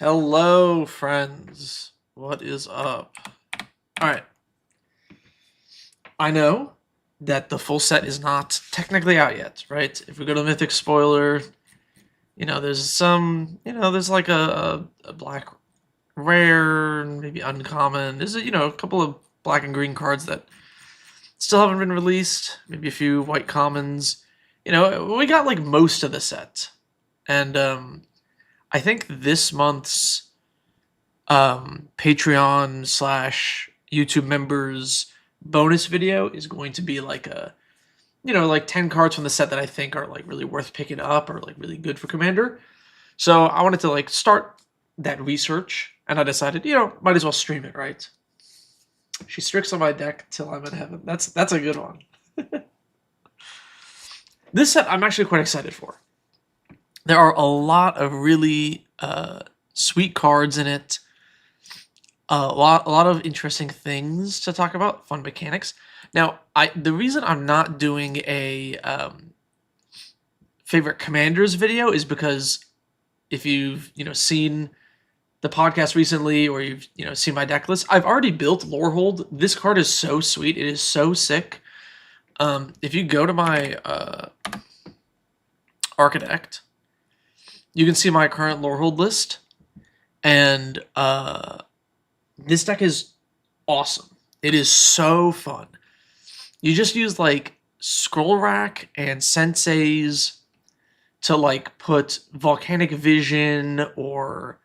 Hello, friends. What is up? All right. I know that the full set is not technically out yet, right? If we go to Mythic Spoiler, there's there's like a black rare, maybe uncommon. There's a couple of black and green cards that still haven't been released. Maybe a few white commons. We got like most of the set, and I think this month's Patreon / YouTube members bonus video is going to be like like 10 cards from the set that I think are like really worth picking up or like really good for Commander. So I wanted to like start that research, and I decided, might as well stream it, right? She Strix on my deck till I'm in heaven. That's a good one. This set I'm actually quite excited for. There are a lot of really sweet cards in it. A lot of interesting things to talk about, fun mechanics. Now, the reason I'm not doing a favorite commanders video is because if you've seen the podcast recently, or you've seen my deck list, I've already built Lorehold. This card is so sweet. It is so sick. If you go to my Architect, you can see my current Lorehold list, and this deck is awesome. It is so fun. You just use like Scroll Rack and Senseis to like put Volcanic Vision or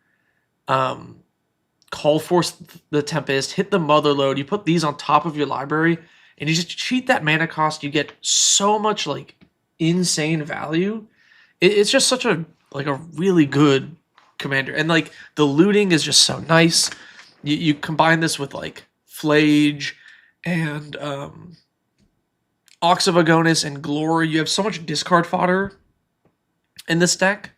Call Force the Tempest, hit the Motherlode. You put these on top of your library, and you just cheat that mana cost. You get so much like insane value. It's just such a really good commander, and like the looting is just so nice. You combine this with like Flage and Ox of Agonis and Glory. You have so much discard fodder in this deck.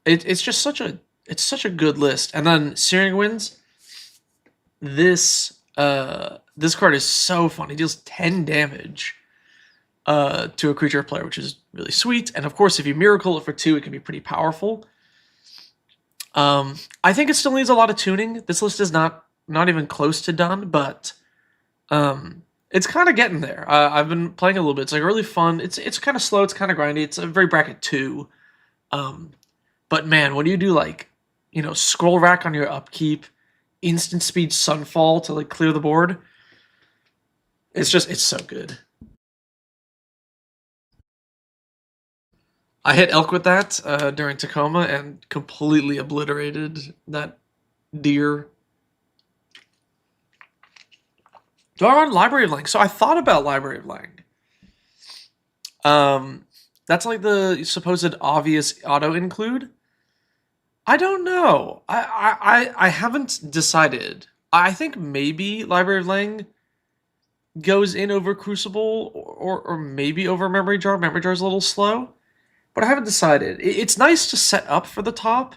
It's just such a good list. And then Searing Winds. This card is so fun. It deals 10 damage to a creature player, which is really sweet. And of course, if you Miracle it for 2, it can be pretty powerful. I think it still needs a lot of tuning. This list is not even close to done, but it's kind of getting there. I've been playing a little bit. It's like really fun. It's kind of slow. It's kind of grindy. It's a very bracket 2. But man, when you do like Scroll Rack on your upkeep, instant speed Sunfall to like clear the board, it's so good. I hit Elk with that during Tacoma and completely obliterated that deer. Do I run Library of Lang? So I thought about Library of Lang. That's like the supposed obvious auto include. I don't know. I haven't decided. I think maybe Library of Lang goes in over Crucible or maybe over Memory Jar. Memory Jar is a little slow. But I haven't decided. It's nice to set up for the top,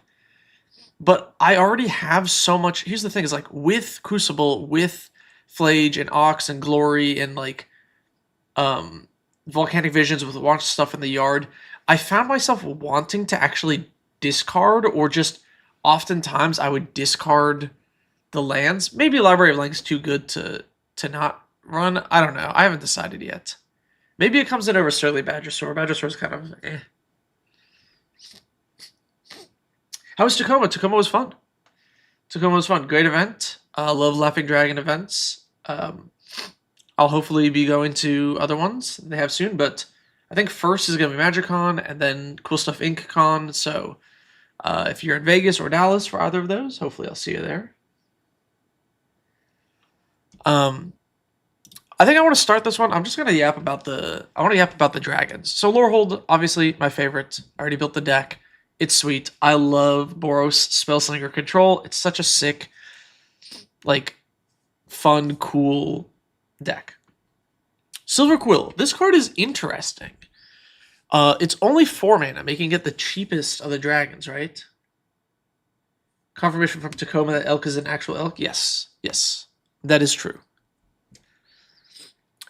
but I already have so much. Here's the thing: is like with Crucible, with Flage and Ox and Glory and like Volcanic Visions with a bunch of stuff in the yard, I found myself wanting to actually discard, or just oftentimes I would discard the lands. Maybe Library of Lang's too good to not run. I don't know. I haven't decided yet. Maybe it comes in over Surly Badgersaur. Badgersaur's kind of eh. How was Tacoma? Tacoma was fun. Tacoma was fun. Great event. Love Laughing Dragon events. I'll hopefully be going to other ones they have soon, but I think first is going to be MagicCon and then Cool Stuff Inc. Con. So if you're in Vegas or Dallas for either of those, hopefully I'll see you there. I think I want to start this one. I'm just going to yap about the dragons. So Lorehold, obviously my favorite. I already built the deck. It's sweet. I love Boros Spellslinger Control. It's such a sick, like, fun, cool deck. Silver Quill. This card is interesting. It's only 4 mana, making it the cheapest of the dragons, right? Confirmation from Tacoma that elk is an actual elk? Yes. Yes. That is true.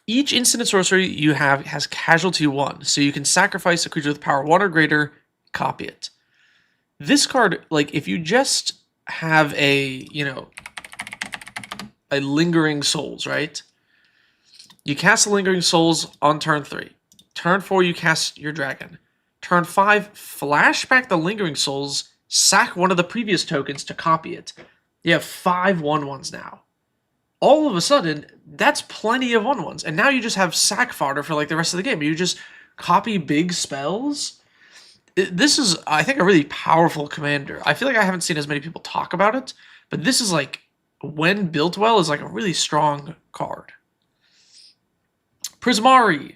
Each instant and sorcery you have has casualty 1, so you can sacrifice a creature with power 1 or greater, copy it. This card, like, if you just have a, you know, a Lingering Souls, right? You cast the Lingering Souls on turn 3. Turn 4, you cast your dragon. Turn 5, flash back the Lingering Souls, sack one of the previous tokens to copy it. You have 5 1/1s now. All of a sudden, that's plenty of 1/1s. And now you just have sack fodder for like the rest of the game. You just copy big spells. This is, I think, a really powerful commander. I feel like I haven't seen as many people talk about it, but this is like, when built well, is like a really strong card. Prismari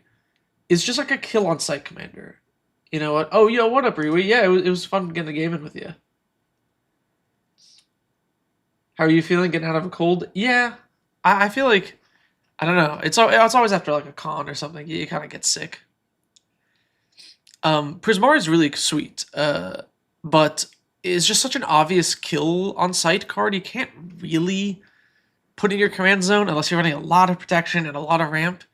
is just like a kill on sight commander. You know what? Oh, yo, what up, Rui? Yeah, it was fun getting the game in with you. How are you feeling getting out of a cold? Yeah, I feel like, I don't know. It's always after like a con or something. You kind of get sick. Prismari is really sweet, but it's just such an obvious kill on sight card. You can't really put in your command zone unless you're running a lot of protection and a lot of ramp.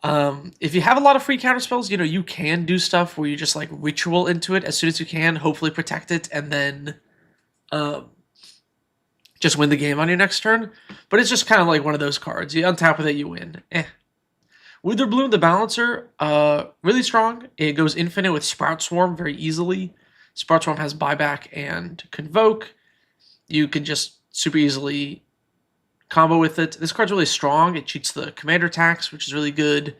If you have a lot of free counter spells, you know, you can do stuff where you just like ritual into it as soon as you can, hopefully protect it, and then just win the game on your next turn. But it's just kind of like one of those cards. You untap with it, you win. Witherbloom, the Balancer, really strong. It goes infinite with Sprout Swarm very easily. Sprout Swarm has buyback and convoke. You can just super easily combo with it. This card's really strong. It cheats the commander tax, which is really good.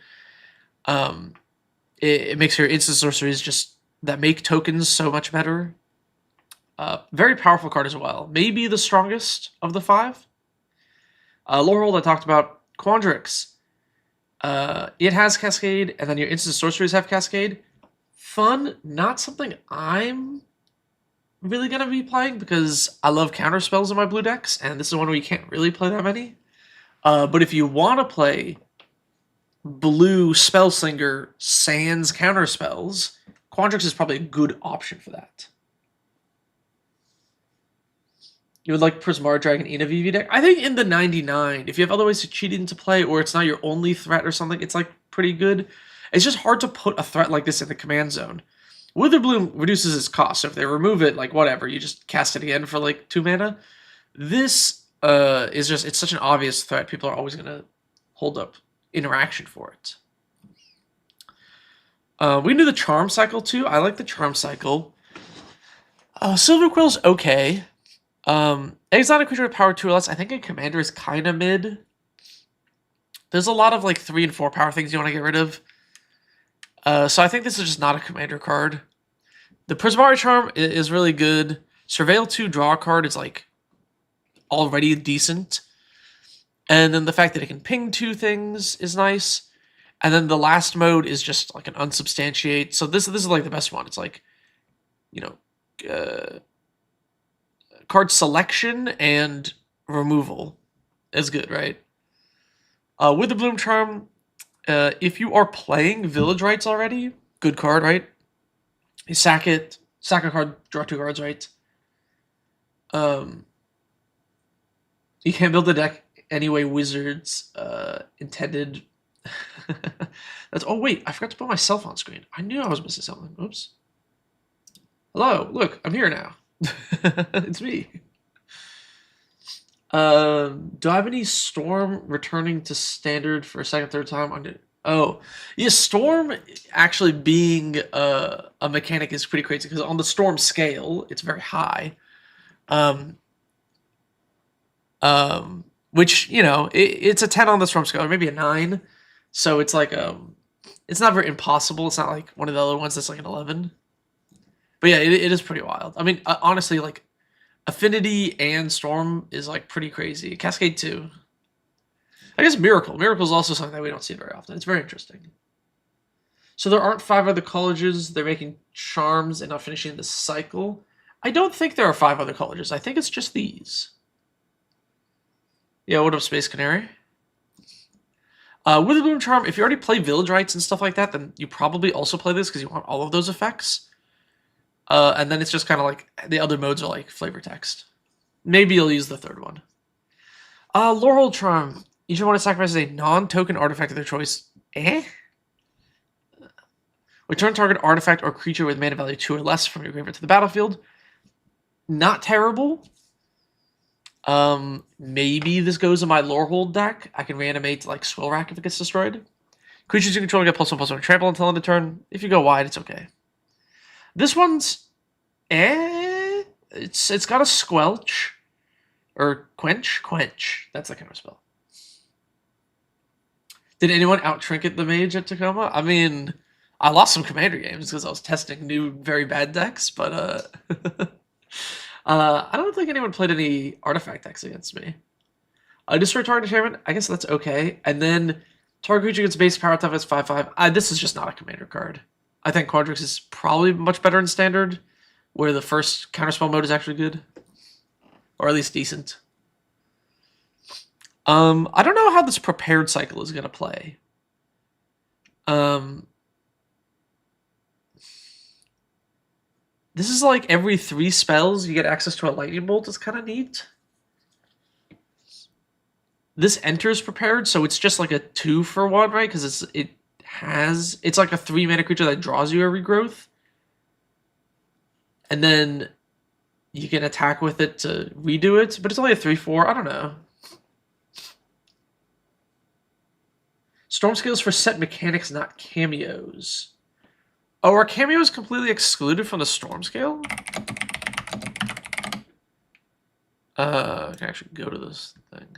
It makes your instant sorceries just that make tokens so much better. Very powerful card as well. Maybe the strongest of the 5. Lorehold, I talked about. Quandrix. It has Cascade, and then your instant sorceries have Cascade. Fun, not something I'm really going to be playing because I love counter spells in my blue decks, and this is one where you can't really play that many. But if you want to play blue Spellslinger sans counter spells, Quandrix is probably a good option for that. You would like Prismari Dragon in a VV deck? I think in the 99, if you have other ways to cheat into play, or it's not your only threat or something, it's like pretty good. It's just hard to put a threat like this in the command zone. Witherbloom reduces its cost, so if they remove it, like whatever, you just cast it again for like 2 mana. This is just, it's such an obvious threat, people are always going to hold up interaction for it. We can do the Charm Cycle too. I like the Charm Cycle. Silver Quill's okay. Exotic creature with power 2 or less. I think a commander is kind of mid. There's a lot of like 3 and 4 power things you want to get rid of. So I think this is just not a commander card. The Prismari Charm is really good. Surveil 2 draw card is like already decent. And then the fact that it can ping 2 things is nice. And then the last mode is just like an unsubstantiate. So this is like the best one. It's like, you know, card selection and removal is good, right? With the Bloom Charm, if you are playing Village Rites already, good card, right? You sack it, sack a card, draw 2 cards, right? You can't build a deck anyway Wizards intended. That's, oh wait, I forgot to put myself on screen. I knew I was missing something. Oops. Hello, look, I'm here now. It's me. Do I have any Storm returning to standard for a second, third time? Oh, yeah, Storm actually being a mechanic is pretty crazy because on the Storm scale, it's very high. Which, you know, it's a 10 on the Storm scale, or maybe a 9. So it's like, it's not very impossible. It's not like one of the other ones that's like an 11. But yeah, it is pretty wild. I mean, honestly, like, Affinity and Storm is like pretty crazy. Cascade 2. I guess Miracle. Miracle is also something that we don't see very often. It's very interesting. So there aren't 5 other colleges. They're making charms and not finishing the cycle. I don't think there are 5 other colleges. I think it's just these. Yeah, what up, Space Canary? With the Bloom Charm, if you already play Village Rites and stuff like that, then you probably also play this because you want all of those effects. And then it's just kind of like, the other modes are like flavor text. Maybe you'll use the third one. Lorehold Charm. Each one sacrifices a non-token artifact of their choice. Return target artifact or creature with mana value 2 or less from your graveyard to the battlefield. Not terrible. Maybe this goes in my Lorehold deck. I can reanimate like Swill Rack if it gets destroyed. Creatures you control get +1/+1 trample until end of turn. If you go wide, it's okay. This one's it's got a squelch or quench. That's the counter spell. Did anyone out trinket the mage at Tacoma? I mean, I lost some commander games because I was testing new very bad decks, but I don't think anyone played any artifact decks against me. Destroy target enchantment, I guess that's okay. And then target creature gets base power toughness 5/5. This is just not a commander card. I think Quadrix is probably much better in standard, where the first counterspell mode is actually good. Or at least decent. I don't know how this prepared cycle is going to play. This is like every 3 spells you get access to a lightning bolt. It's kind of neat. This enters prepared, so it's just like a 2-for-1, right? Because it's like a 3-mana creature that draws you a regrowth. And then you can attack with it to redo it, but it's only a 3/4. I don't know. Storm scales for set mechanics, not cameos. Oh, are cameos completely excluded from the storm scale? I can actually go to this thing.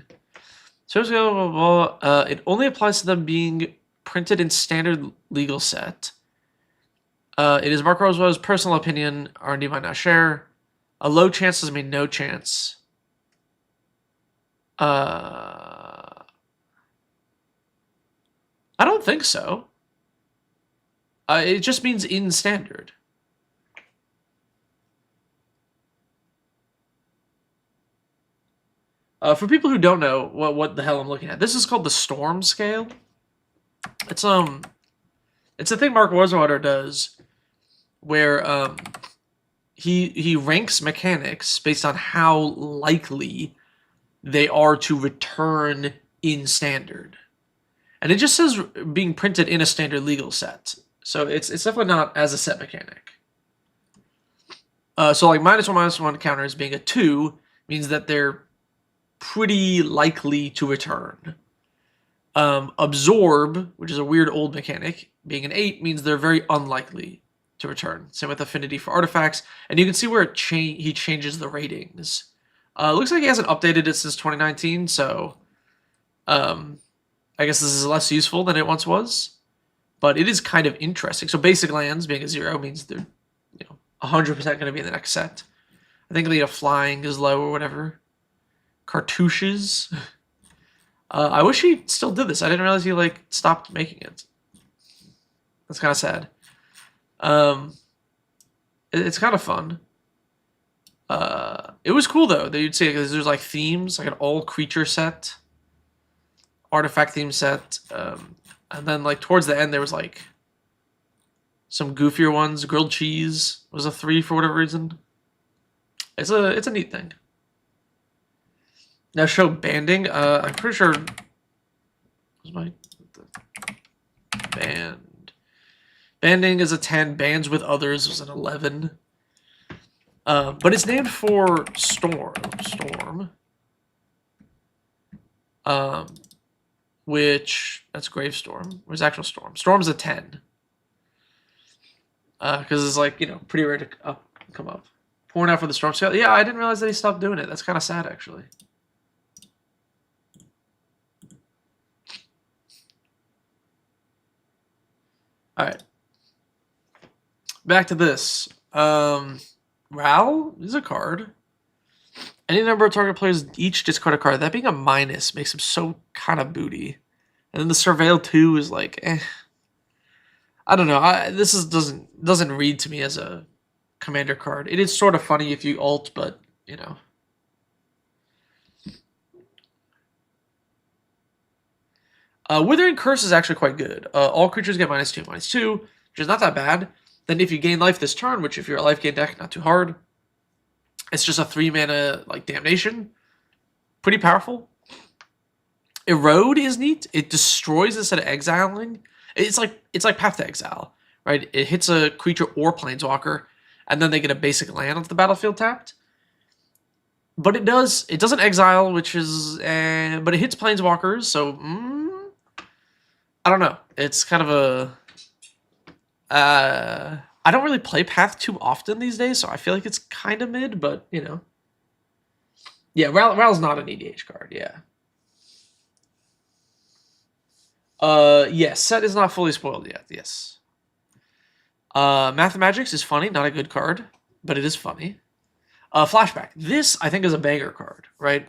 Storm scale, blah, blah, blah. It only applies to them being printed in standard legal set. It is Mark Rosewell's personal opinion. R&D might not share. A low chance doesn't mean no chance. I don't think so. It just means in standard. For people who don't know what the hell I'm looking at, this is called the Storm Scale. It's a thing Mark Rosewater does, where he ranks mechanics based on how likely they are to return in standard. And it just says being printed in a standard legal set. So it's definitely not as a set mechanic. So like -1/-1 counters being a 2 means that they're pretty likely to return. Absorb, which is a weird old mechanic, being an 8 means they're very unlikely to return. Same with affinity for artifacts. And you can see where he changes the ratings. Looks like he hasn't updated it since 2019, so I guess this is less useful than it once was. But it is kind of interesting. So basic lands being a 0 means they're 100% going to be in the next set. I think the flying is low or whatever. Cartouches. I wish he still did this. I didn't realize he stopped making it. That's kind of sad. It's kind of fun. It was cool though that you'd see there's like themes, like an all creature set, artifact theme set, and then like towards the end there was like some goofier ones. Grilled cheese was a 3 for whatever reason. It's a neat thing. Now show banding. I'm pretty sure. What's my band? Banding is a 10. Bands with others was an 11. But it's named for Storm. Which that's Gravestorm. Where's actual Storm? Storm's a 10. Because it's like pretty rare to come up. Pouring out for the Storm scale. Yeah, I didn't realize that he stopped doing it. That's kind of sad actually. All right. Back to this. Ral is a card. Any number of target players each discard a card. That being a minus makes him so kind of booty. And then the Surveil 2 is like, I don't know. This doesn't read to me as a commander card. It is sort of funny if you ult, but Withering Curse is actually quite good. All creatures get -2/-2, which is not that bad. Then if you gain life this turn, which if you're a life gain deck, not too hard. It's just a 3-mana damnation. Pretty powerful. Erode is neat. It destroys instead of exiling. It's like Path to Exile, right? It hits a creature or planeswalker, and then they get a basic land onto the battlefield tapped. But it doesn't exile, which is, but it hits planeswalkers, so I don't know. It's kind of a, I don't really play Path too often these days, so I feel like it's kind of mid, but you know. Yeah, Ral's not an EDH card, yeah. Yes, set is not fully spoiled yet, yes. Mathematics is funny, not a good card, but it is funny. Flashback. This, I think, is a banger card, right?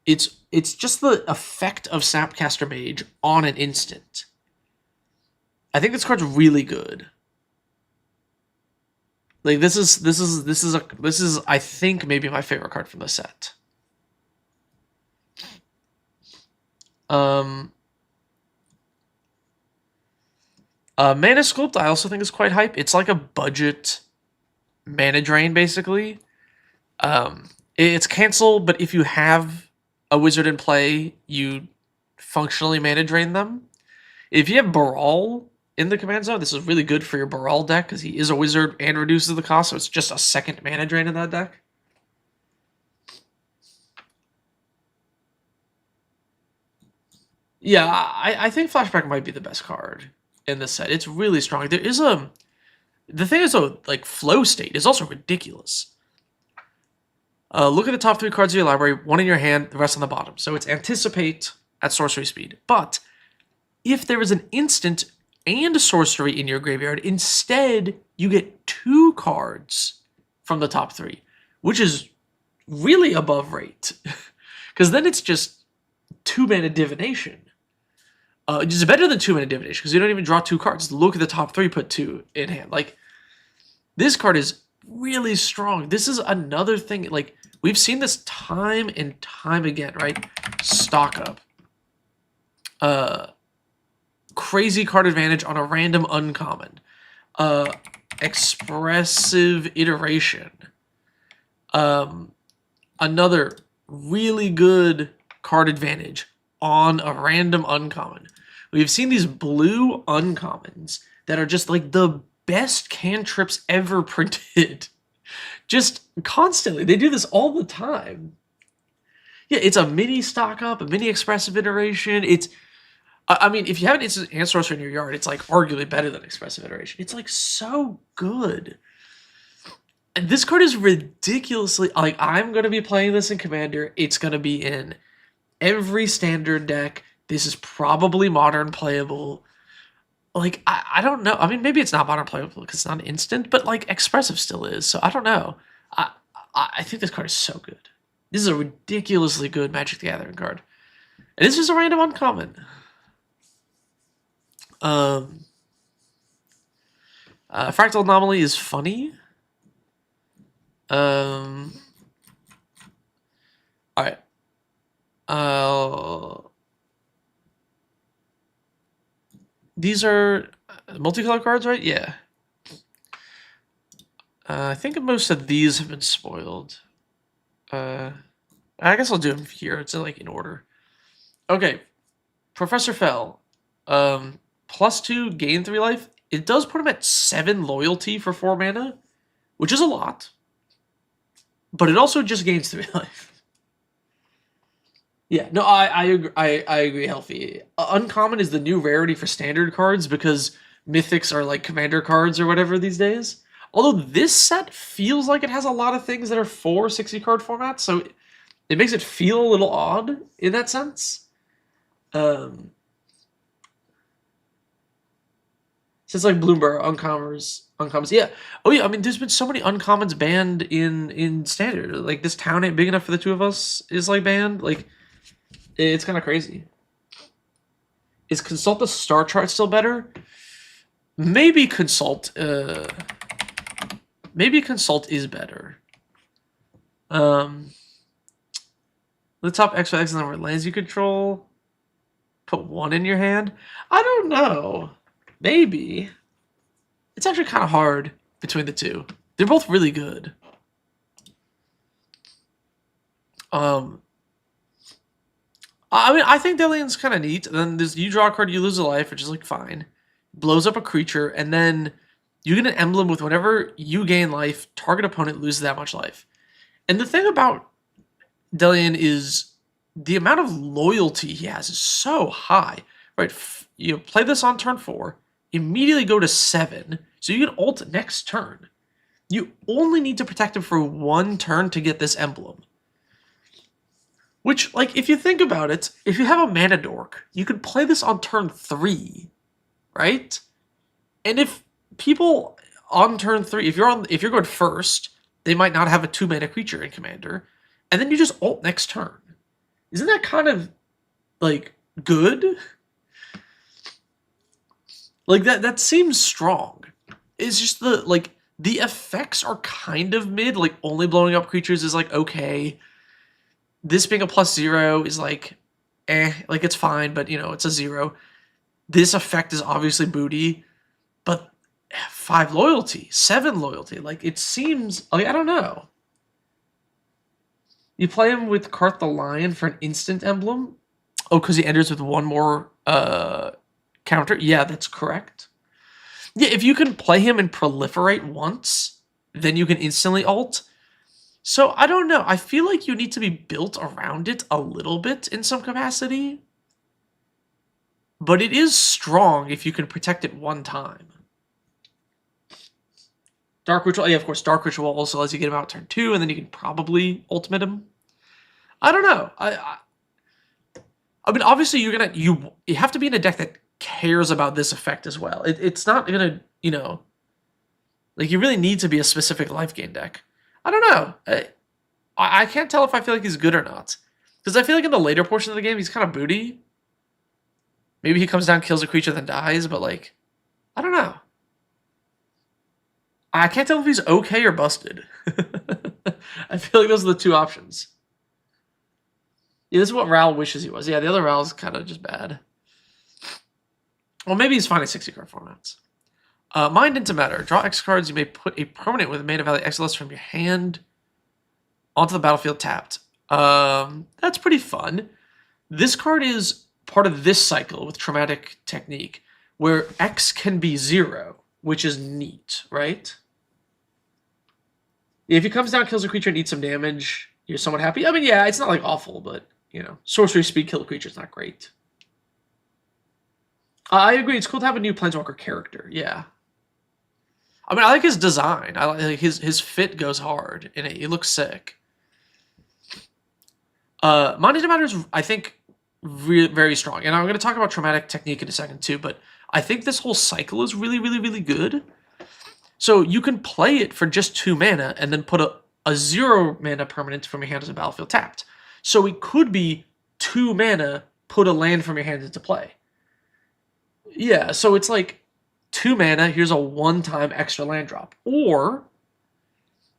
It's just the effect of Snapcaster Mage on an instant. I think this card's really good. Like this is I think maybe my favorite card from the set. Mana Sculpt I also think is quite hype. It's like a budget mana drain basically. It's cancel, but if you have a wizard in play, you functionally mana drain them. If you have Baral in the command zone, this is really good for your Baral deck because he is a wizard and reduces the cost, so it's just a second mana drain in that deck. Yeah, I think Flashback might be the best card in this set. It's really strong. There is the thing is though, like flow state is also ridiculous. Look at the top 3 cards of your library, 1 in your hand, the rest on the bottom. So it's Anticipate at sorcery speed. But if there is an instant and sorcery in your graveyard, instead you get 2 cards from the top 3, which is really above rate. Because then it's just 2-mana divination. It's better than 2-mana divination because you don't even draw 2 cards. Look at the top 3, put 2 in hand. Like, this card is really strong. This is another thing, like, we've seen this time and time again, right? Stock up. Crazy card advantage on a random uncommon. Expressive iteration. Another really good card advantage on a random uncommon. We've seen these blue uncommons that are just like the best cantrips ever printed. Just constantly. They do this all the time. Yeah, it's a mini stock up, a mini expressive iteration. It's, I mean, if you have an instant hand sorcerer in your yard, it's like arguably better than expressive iteration. It's like so good. And this card is ridiculously, like, I'm going to be playing this in Commander. It's going to be in every standard deck. This is probably modern playable. Like, I don't know. I mean, maybe it's not modern playable because it's not an instant, but like expressive still is. So I don't know. I think this card is so good. This is a ridiculously good Magic the Gathering card. And it's just a random uncommon. Fractal Anomaly is funny. Alright. These are multicolor cards, right? Yeah. I think most of these have been spoiled. I guess I'll do them here. It's like in order. Okay. Professor Fell. +2, gain 3 life. It does put him at 7 loyalty for 4 mana, which is a lot. But it also just gains 3 life. Yeah, no, I agree, Healthy. Uncommon is the new rarity for standard cards because mythics are like commander cards or whatever these days. Although this set feels like it has a lot of things that are for 60-card formats, so it makes it feel a little odd in that sense. Since like Bloomberg, uncommons, yeah. Oh yeah, I mean, there's been so many uncommons banned in standard. Like, this town ain't big enough for the 2 of us is like banned. Like, it's kind of crazy. Is Consult the Star Chart still better? Maybe Consult. Maybe Consult is better. The top X X number of lands you control. Put 1 in your hand. I don't know. Maybe. It's actually kind of hard between the 2. They're both really good. I mean, I think Delian's kind of neat. Then you draw a card, you lose a life, which is like fine. blows up a creature, and then you get an emblem with whenever you gain life, target opponent loses that much life. And the thing about Delian is the amount of loyalty he has is so high, right? You play this on turn 4, immediately go to 7, so you can ult next turn. You only need to protect him for 1 turn to get this emblem. Which, like, if you think about it, if you have a mana dork, you could play this on turn 3, right? And if people on turn 3, if you're going first, they might not have a 2-mana creature in Commander, and then you just ult next turn. Isn't that kind of, like, good? Like, that seems strong. It's just the effects are kind of mid. Like, only blowing up creatures is, like, okay. This being a +0 is, like, like, it's fine, but, it's a 0. This effect is obviously booty, but 5 loyalty, 7 loyalty. Like, it seems, like, I don't know. You play him with Karth the Lion for an instant emblem? Oh, because he enters with 1 more counter? Yeah, that's correct. Yeah, if you can play him and proliferate once, then you can instantly ult. So, I don't know. I feel like you need to be built around it a little bit in some capacity. But it is strong if you can protect it 1 time. Dark Ritual, yeah, of course, Dark Ritual also lets you get him out turn 2, and then you can probably ultimate him. I don't know. I mean, obviously, you have to be in a deck that cares about this effect as well. It's not gonna, like, you really need to be a specific life gain deck. I don't know. I can't tell if I feel like he's good or not. Because I feel like in the later portion of the game, he's kind of booty. Maybe he comes down, kills a creature, then dies, but, like, I don't know. I can't tell if he's okay or busted. I feel like those are the 2 options. Yeah, this is what Ral wishes he was. Yeah, the other Ral's kind of just bad. Well, maybe he's fine in 60-card formats. Mind into Matter. Draw X cards. You may put a permanent with a mana value X less from your hand onto the battlefield tapped. That's pretty fun. This card is part of this cycle with Traumatic Technique, where X can be 0, which is neat, right? If he comes down, kills a creature, and eats some damage, you're somewhat happy. I mean, yeah, it's not, like, awful, but, sorcery speed, kill a creature is not great. I agree. It's cool to have a new Planeswalker character. Yeah. I mean, I like his design. I like his fit goes hard, and he looks sick. Mind into Matter is, I think, very strong. And I'm going to talk about Traumatic Technique in a second, too, but I think this whole cycle is really, really, really good. So you can play it for just 2 mana and then put a 0 mana permanent from your hand to the battlefield tapped. So it could be 2 mana, put a land from your hand into play. Yeah, so it's like 2 mana, here's a 1-time extra land drop. Or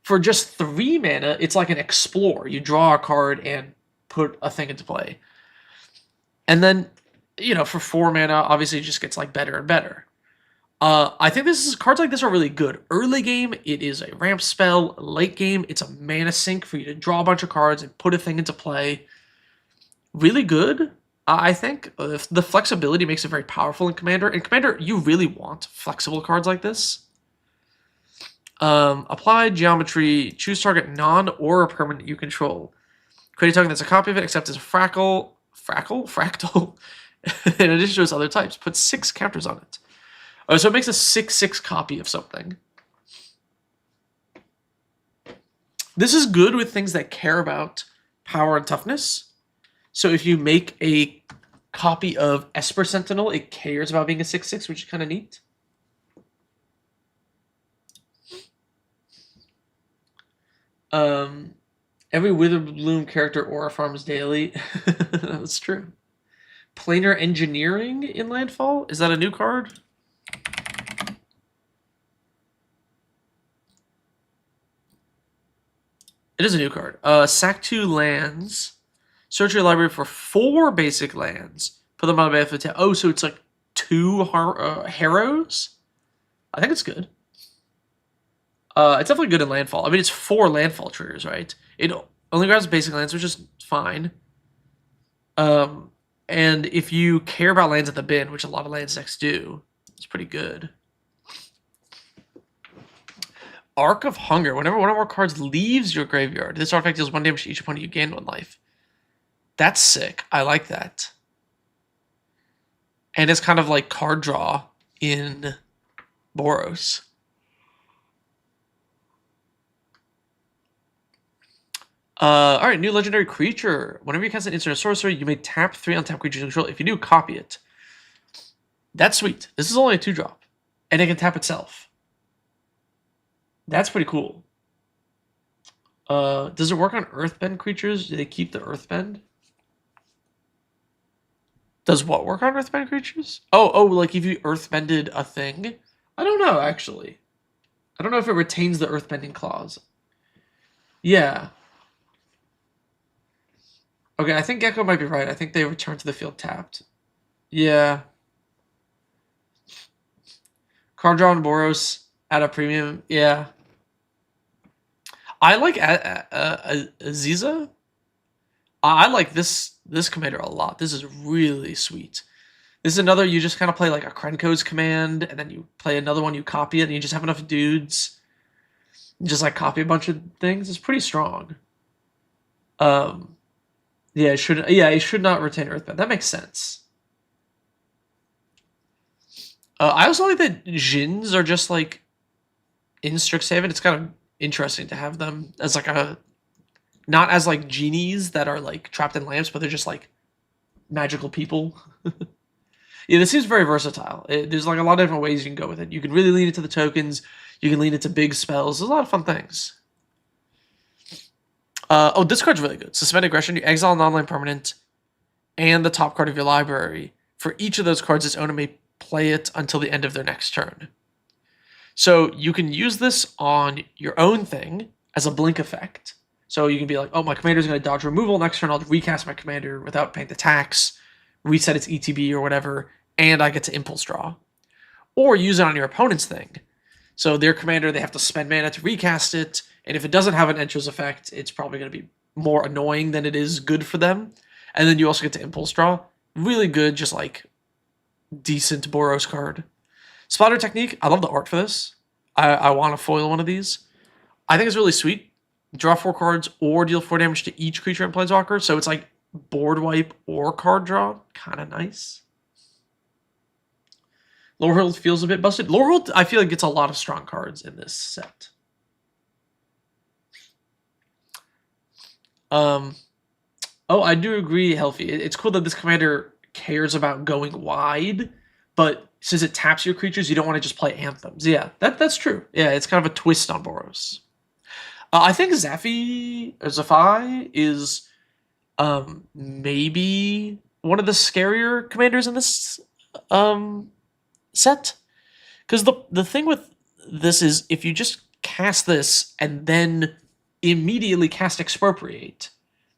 for just 3 mana, it's like an Explore. You draw a card and put a thing into play. And then, for 4 mana, obviously it just gets, like, better and better. I think cards like this are really good. Early game, it is a ramp spell. Late game, it's a mana sink for you to draw a bunch of cards and put a thing into play. Really good, I think. The flexibility makes it very powerful in Commander. In Commander, you really want flexible cards like this. Apply Geometry. Choose target non or a permanent you control. Create a token that's a copy of it, except as a fractal, in addition to its other types. Put 6 counters on it. Oh, so it makes a 6/6 copy of something. This is good with things that care about power and toughness. So if you make a copy of Esper Sentinel, it cares about being a 6/6, which is kind of neat. Every Witherbloom character aura farms daily. That's true. Planar Engineering in Landfall? Is that a new card? It is a new card. Sack 2 lands. Search your library for 4 basic lands. Put them on the battlefield. Oh, so it's like 2 Harrows? I think it's good. It's definitely good in Landfall. I mean, it's 4 Landfall triggers, right? It only grabs basic lands, which is fine. And if you care about lands at the bin, which a lot of lands decks do, It's pretty good. Arc of Hunger. Whenever one of our cards leaves your graveyard, this artifact deals 1 damage to each opponent. You gain 1 life. That's sick. I like that. And it's kind of like card draw in Boros. Alright, new legendary creature. Whenever you cast an instant or sorcery, you may tap 3 untapped creatures you control. If you do, copy it. That's sweet. This is only a 2-drop. And it can tap itself. That's pretty cool. Does it work on Earthbend creatures? Do they keep the Earthbend? Does what work on Earthbend creatures? Oh, like if you Earthbended a thing? I don't know, actually. I don't know if it retains the Earthbending clause. Yeah. Okay, I think Gecko might be right. I think they return to the field tapped. Yeah. Card draw on Boros at a premium. Yeah. I like Aziza. I like this commander a lot. This is really sweet. This is another, you just kind of play like a Krenko's command, and then you play another one, you copy it, and you just have enough dudes. You just like copy a bunch of things. It's pretty strong. Yeah, it should not retain Earthbend. That makes sense. I also like that Djinns are just like in Strixhaven. It's kind of interesting to have them as like a, not as like genies that are like trapped in lamps, but they're just like magical people. Yeah, this seems very versatile. There's like a lot of different ways you can go with it. You can really lean into the tokens. You can lean into big spells. There's a lot of fun things. This card's really good. Suspend Aggression. You exile an online permanent and the top card of your library. For each of those cards, its owner may play it until the end of their next turn. So you can use this on your own thing as a blink effect. So you can be like, oh, my commander's going to dodge removal. Next turn, I'll recast my commander without paying the tax, reset its ETB or whatever, and I get to impulse draw. Or use it on your opponent's thing. So their commander, they have to spend mana to recast it, and if it doesn't have an Enter's effect, it's probably going to be more annoying than it is good for them. And then you also get to impulse draw. Really good, just like decent Boros card. Splatter Technique, I love the art for this. I want to foil one of these. I think it's really sweet. Draw 4 cards or deal 4 damage to each creature in Planeswalker. So it's like board wipe or card draw. Kind of nice. Lorehold feels a bit busted. Lorehold, I feel like gets a lot of strong cards in this set. Oh, I do agree, Healthy. It's cool that this commander cares about going wide, but since it taps your creatures, you don't want to just play anthems. Yeah, that's true. Yeah, it's kind of a twist on Boros. I think Zaffi is maybe one of the scarier commanders in this set. Because the thing with this is if you just cast this and then immediately cast Expropriate,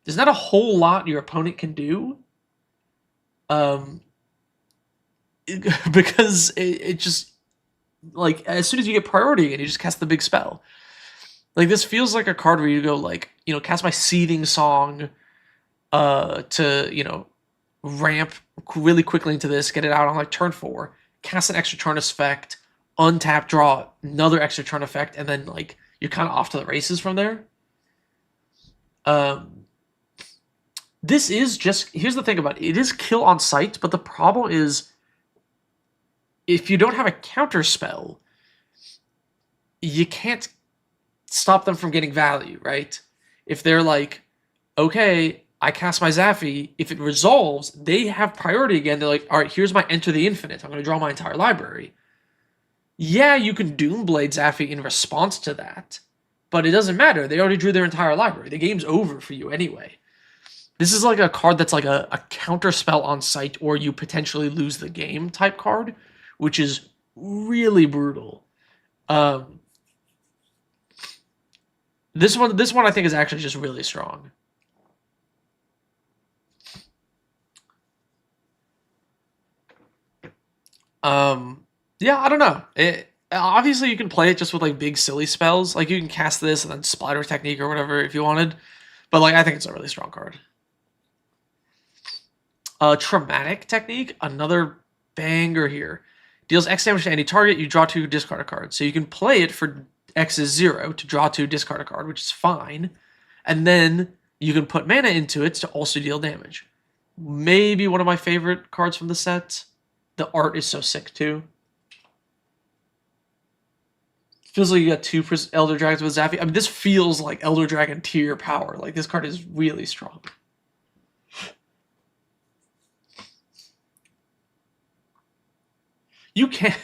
there's not a whole lot your opponent can do. Because it just, like, as soon as you get priority again, you just cast the big spell. Like, this feels like a card where you go, like, you know, cast my Seething Song to, you know, ramp really quickly into this, get it out on, like, turn 4, cast an extra turn effect, untap, draw another extra turn effect, and then, like, you're kind of off to the races from there. This is just, here's the thing about it. It is kill on sight, but the problem is if you don't have a counter spell, you can't stop them from getting value, right? If they're like, okay, I cast my Zaffi, if it resolves, they have priority again. They're like, all right, here's my Enter the Infinite. I'm going to draw my entire library. Yeah, you can Doomblade Zaffi in response to that, but it doesn't matter. They already drew their entire library. The game's over for you anyway. This is like a card that's like a counter spell on sight or you potentially lose the game type card, which is really brutal. This one I think is actually just really strong. Yeah, I don't know. Obviously you can play it just with like big silly spells. Like you can cast this and then Splatter Technique or whatever if you wanted. But like I think it's a really strong card. Traumatic Technique, another banger here. Deals X damage to any target, you draw 2, discard a card. So you can play it for X is 0 to draw 2, discard a card, which is fine. And then you can put mana into it to also deal damage. Maybe one of my favorite cards from the set. The art is so sick too. Feels like you got 2 Elder Dragons with Zaffi. I mean, this feels like Elder Dragon tier power. Like, this card is really strong. You can.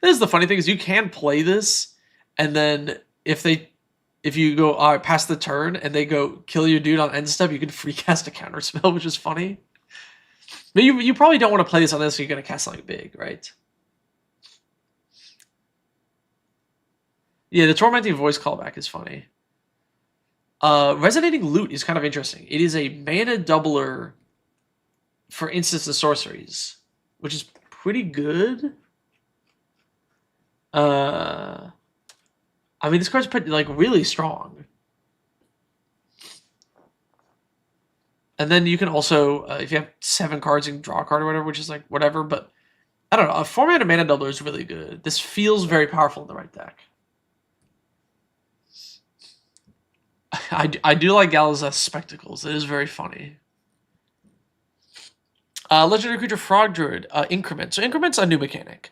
This is the funny thing is you can play this, and then if you go past the turn and they go kill your dude on end step, you can free cast a counter spell, which is funny. But you probably don't want to play this unless you're going to cast something big, right? Yeah, the Tormenting Voice callback is funny. Resonating Loot is kind of interesting. It is a mana doubler for instants and sorceries, which is pretty good. I mean, this card's pretty, like, really strong. And then you can also, if you have 7 cards, you can draw a card or whatever, which is like whatever. But I don't know. A 4-mana mana doubler is really good. This feels very powerful in the right deck. I do like Galazeth's Spectacles. It is very funny. Legendary creature Frog Druid, Increment. So Increment's a new mechanic.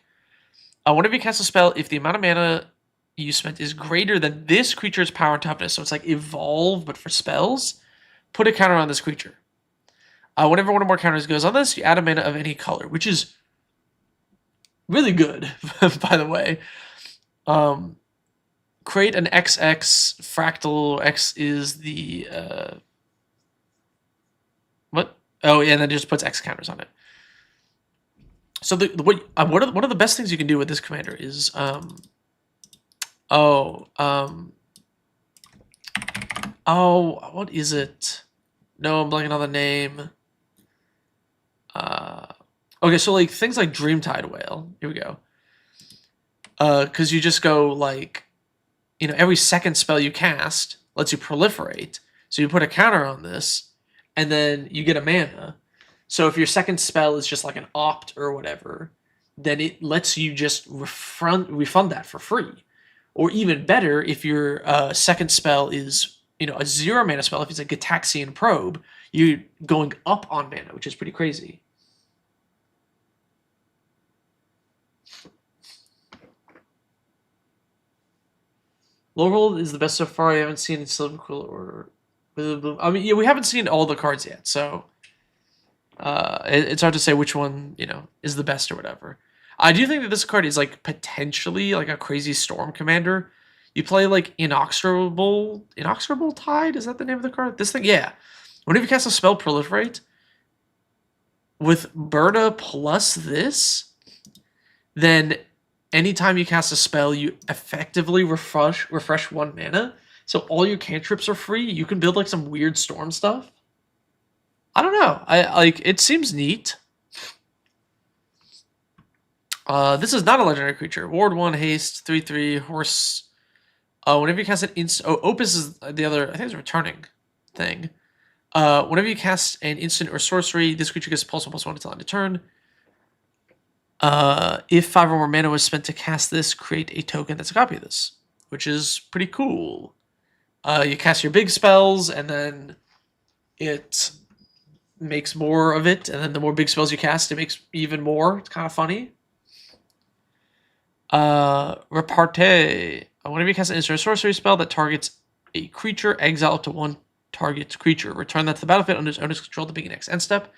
Whenever you cast a spell, if the amount of mana you spent is greater than this creature's power and toughness, so it's like Evolve, but for spells, put a counter on this creature. Whenever one or more counters goes on this, you add a mana of any color, which is really good, by the way. Create an XX fractal. X is the what? Oh, yeah, and then it just puts X counters on it. So one of the best things you can do with this commander is what is it? No, I'm blanking on the name. Okay, so like things like Dreamtide Whale. Here we go. Because you just go like, every second spell you cast lets you proliferate. So you put a counter on this, and then you get a mana. So if your second spell is just like an opt or whatever, then it lets you just refund that for free. Or even better, if your second spell is a 0 mana spell, if it's a Gitaxian Probe, you're going up on mana, which is pretty crazy. Lorehold is the best so far. I haven't seen Silver Quill or I mean, yeah, we haven't seen all the cards yet, so it's hard to say which one is the best or whatever. I do think that this card is like potentially like a crazy storm commander. You play like Inexorable Tide. Is that the name of the card? This thing, yeah. Whenever you cast a spell, Proliferate with Berta plus this, then anytime you cast a spell, you effectively refresh 1 mana. So all your cantrips are free. You can build like some weird storm stuff. I don't know. It seems neat. This is not a legendary creature. Ward 1, haste, 3/3, horse. Whenever you cast an instant, Opus is the other. I think it's a returning thing. Whenever you cast an instant or sorcery, this creature gets +1/+1 until end of turn. If 5 or more mana was spent to cast this, create a token that's a copy of this, which is pretty cool. You cast your big spells, and then it makes more of it, and then the more big spells you cast, it makes even more. It's kind of funny. Repartee. Whenever you cast an instant or sorcery spell that targets a creature, exile up to 1 target creature. Return that to the battlefield under its owner's control at the beginning next end step.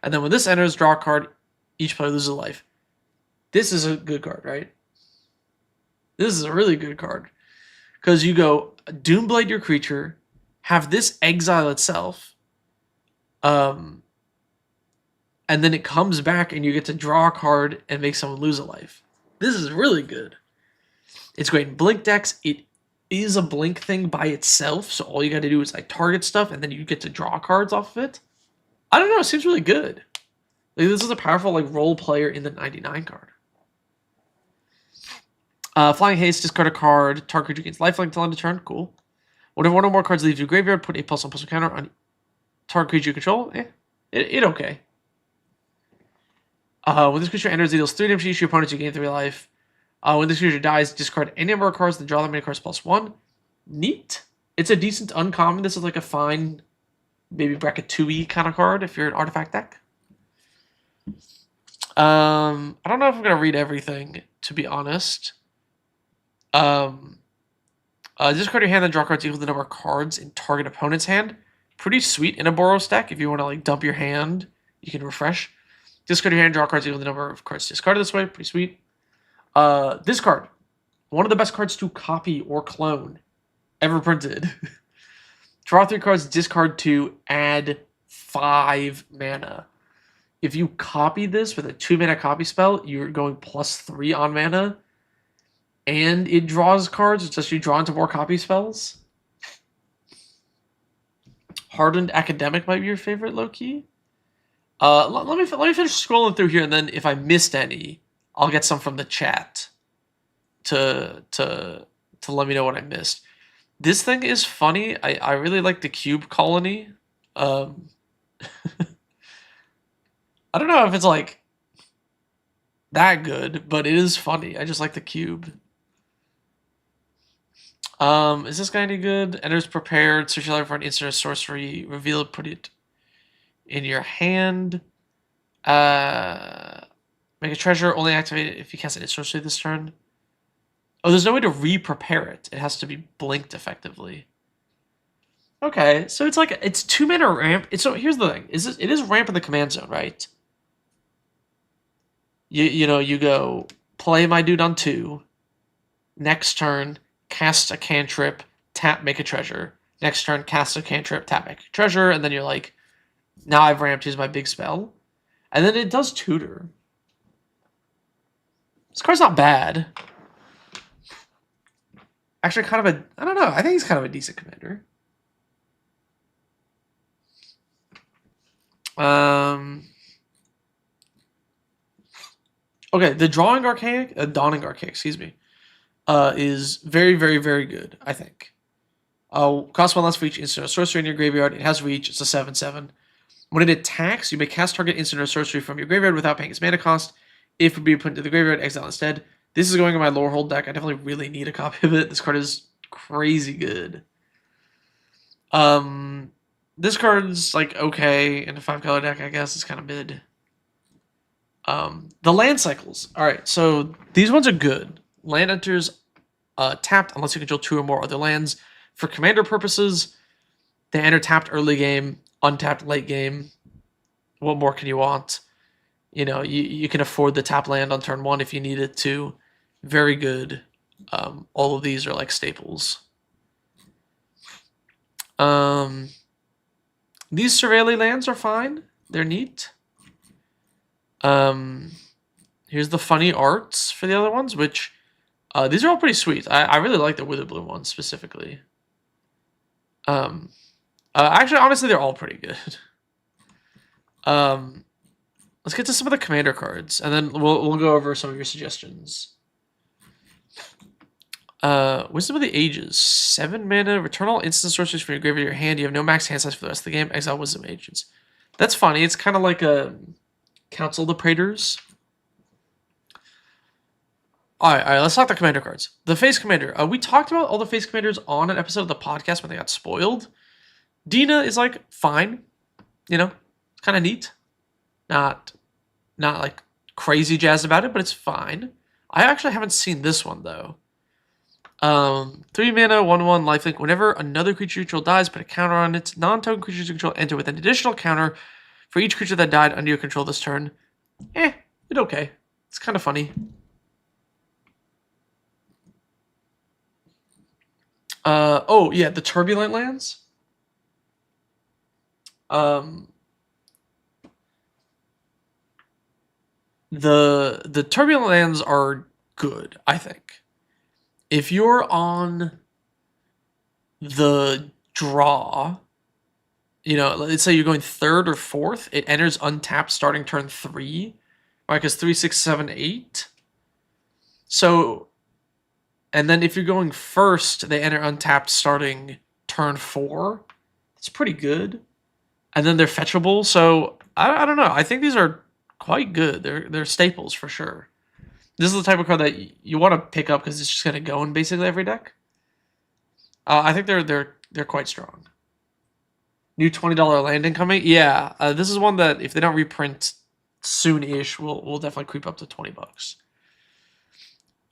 And then when this enters, draw a card. Each player loses a life. This is a good card, right? This is a really good card. Because you go Doomblade your creature, have this exile itself, and then it comes back and you get to draw a card and make someone lose a life. This is really good. It's great in Blink decks. It is a Blink thing by itself, so all you got to do is like target stuff, and then you get to draw cards off of it. I don't know. It seems really good. Like, this is a powerful like role player in the 99 card. Flying Haste, discard a card. Target creature gains lifelink until end of turn. Cool. Whenever one or more cards leave your graveyard, put a +1/+1 counter on target creature you control. It okay. When this creature enters, it deals 3 damage to each of your opponents. You gain 3 life. When this creature dies, discard any number of cards, then draw that many cards +1. Neat. It's a decent uncommon. This is like a fine, maybe bracket 2E kind of card if you're an artifact deck. I don't know if I'm gonna read everything, to be honest. Discard your hand, then draw cards equal to the number of cards in target opponent's hand. Pretty sweet in a Boros deck. If you want to like dump your hand, you can refresh. Discard your hand, draw cards equal to the number of cards discarded this way. Pretty sweet. This card, one of the best cards to copy or clone ever printed. Draw 3 cards, discard 2, add 5 mana. If you copy this with a 2-mana copy spell, you're going +3 on mana. And it draws cards, it's just you draw into more copy spells. Hardened Academic might be your favorite, low-key. Let me finish scrolling through here, and then if I missed any, I'll get some from the chat to let me know what I missed. This thing is funny. I really like the Cube Colony. I don't know if it's like that good, but it is funny. I just like the cube. Is this guy any good? Enters prepared, search your library for an instant or sorcery, reveal it, put it in your hand. Make a treasure, only activate it if you cast an instant sorcery this turn. Oh, there's no way to re-prepare it. It has to be blinked effectively. Okay, so it's like, it's 2-mana ramp. So here's the thing. It is ramp in the command zone, right? You go, play my dude on 2. Next turn, cast a cantrip, tap, make a treasure. Next turn, cast a cantrip, tap, make a treasure. And then you're like, now I've ramped, here's my big spell. And then it does tutor. This card's not bad. Actually, kind of I don't know. I think he's kind of a decent commander. Okay, the Dawning Archaic, excuse me, is very, very, very good, I think. Cost 1 less for each instant or sorcery in your graveyard. It has reach. It's a 7/7. When it attacks, you may cast target instant or sorcery from your graveyard without paying its mana cost. If it would be put into the graveyard, exile instead. This is going in my Lorehold deck. I definitely really need a copy of it. This card is crazy good. This card's like okay in a 5-color deck, I guess. It's kind of mid. The land cycles. Alright, so these ones are good. Land enters tapped unless you control 2 or more other lands. For commander purposes, they enter tapped early game, untapped late game. What more can you want? You know, you can afford the tap land on turn 1 if you need it to. Very good. All of these are like staples. These Surveilling lands are fine. They're neat. Here's the funny arts for the other ones, which these are all pretty sweet. I really like the Witherbloom ones specifically. Actually, honestly, they're all pretty good. Let's get to some of the commander cards, and then we'll go over some of your suggestions. Wisdom of the Ages. 7 mana, return all instant sorceries from your graveyard to your hand. You have no max hand size for the rest of the game. Exile Wisdom Agents. That's funny. It's kind of like a Council of the Praetors. Alright, let's talk the commander cards. The Face Commander. We talked about all the Face Commanders on an episode of the podcast when they got spoiled. Dina is like fine. You know, it's kind of neat. Not like crazy jazzed about it, but it's fine. I actually haven't seen this one though. 3 mana, 1/1 lifelink. Whenever another creature you control dies, put a counter on it. Non-token creatures you control enter with an additional counter for each creature that died under your control this turn. It's okay. It's kind of funny. Oh yeah, the Turbulent lands. The Turbulent lands are good, I think. If you're on the draw, you know, let's say you're going 3rd or 4th, it enters untapped starting turn 3, right? Because 3, 6, 7, 8. So, and then if you're going 1st, they enter untapped starting turn 4. It's pretty good. And then they're fetchable. So, I don't know. I think these are quite good. They're staples for sure. This is the type of card that you want to pick up because it's just gonna go in basically every deck. I think they're quite strong. New $20 landing coming. Yeah, this is one that if they don't reprint soon-ish, will definitely creep up to $20.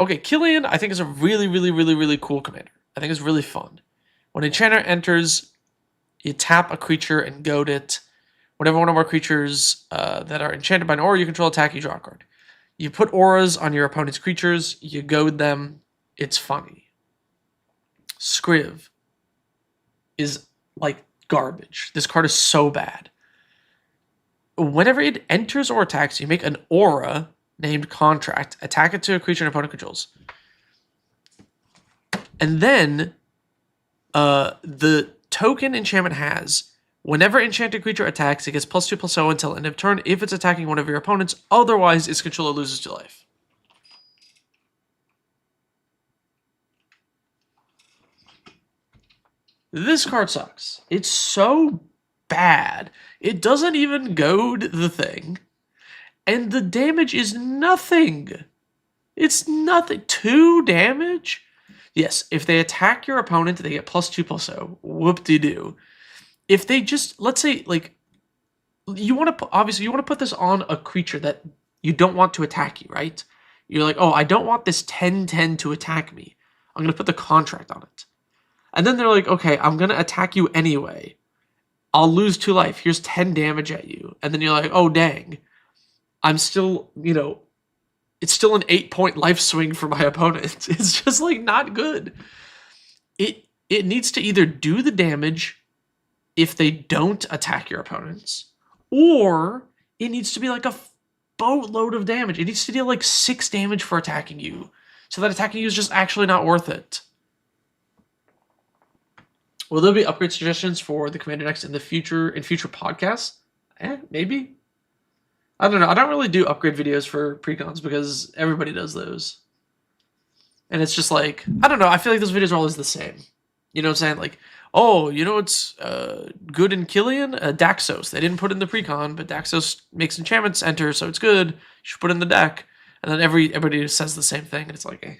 Okay, Killian, I think is a really cool commander. I think it's really fun. When Enchanter enters, you tap a creature and goad it. Whenever one of our creatures that are enchanted by an aura you control attack, you draw a card. You put auras on your opponent's creatures, you goad them. It's funny. Scriv is like garbage. This card is so bad. Whenever it enters or attacks, you make an aura named Contract, attack it to a creature an opponent controls. And then the token enchantment has, whenever enchanted creature attacks, it gets +2/+0 until end of turn if it's attacking one of your opponents. Otherwise, its controller loses 2 life. This card sucks. It's so bad. It doesn't even goad the thing. And the damage is nothing. It's nothing. 2 damage? Yes, if they attack your opponent, they get +2/+0. Whoop-de-doo. If they just, let's say, like, you want to, obviously, you want to put this on a creature that you don't want to attack you, right? You're like, oh, I don't want this 10/10 to attack me. I'm going to put the Contract on it. And then they're like, okay, I'm going to attack you anyway. I'll lose 2 life. Here's 10 damage at you. And then you're like, oh, dang. I'm still, it's still an 8-point life swing for my opponent. It's just, like, not good. It needs to either do the damage if they don't attack your opponents, or it needs to be, like, a boatload of damage. It needs to deal, like, 6 damage for attacking you, so that attacking you is just actually not worth it. Will there be upgrade suggestions for the Commander decks in future podcasts? Maybe. I don't know. I don't really do upgrade videos for Precons because everybody does those. And it's just like, I don't know. I feel like those videos are always the same. You know what I'm saying? Like, oh, it's good in Killian? Daxos. They didn't put in the Precon, but Daxos makes enchantments enter, so it's good. You should put it in the deck. And then everybody says the same thing, and it's like, eh.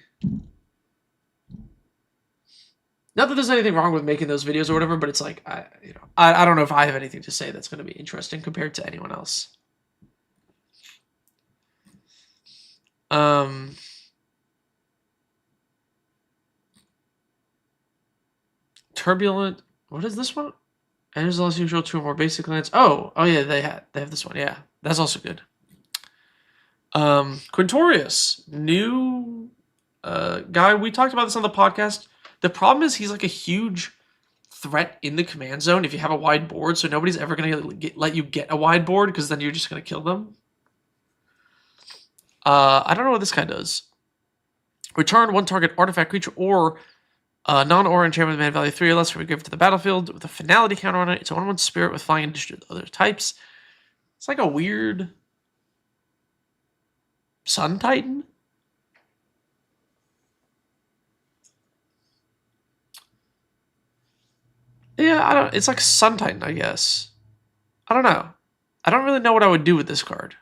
Not that there's anything wrong with making those videos or whatever, but it's like, I don't know if I have anything to say that's going to be interesting compared to anyone else. Turbulent. What is this one? Enters less usual 2 or more basic lands. Oh yeah, they have this one. Yeah, that's also good. Quintorius, new guy. We talked about this on the podcast. The problem is he's like a huge threat in the command zone if you have a wide board, so nobody's ever going to let you get a wide board because then you're just going to kill them. I don't know what this guy does. Return 1 target artifact creature or non-aura enchantment with mana value 3 or less from your gift to the battlefield with a finality counter on it. It's a 1/1 spirit with flying in addition to other types. It's like a weird Sun Titan. Yeah, it's like Sun Titan, I guess. I don't know. I don't really know what I would do with this card.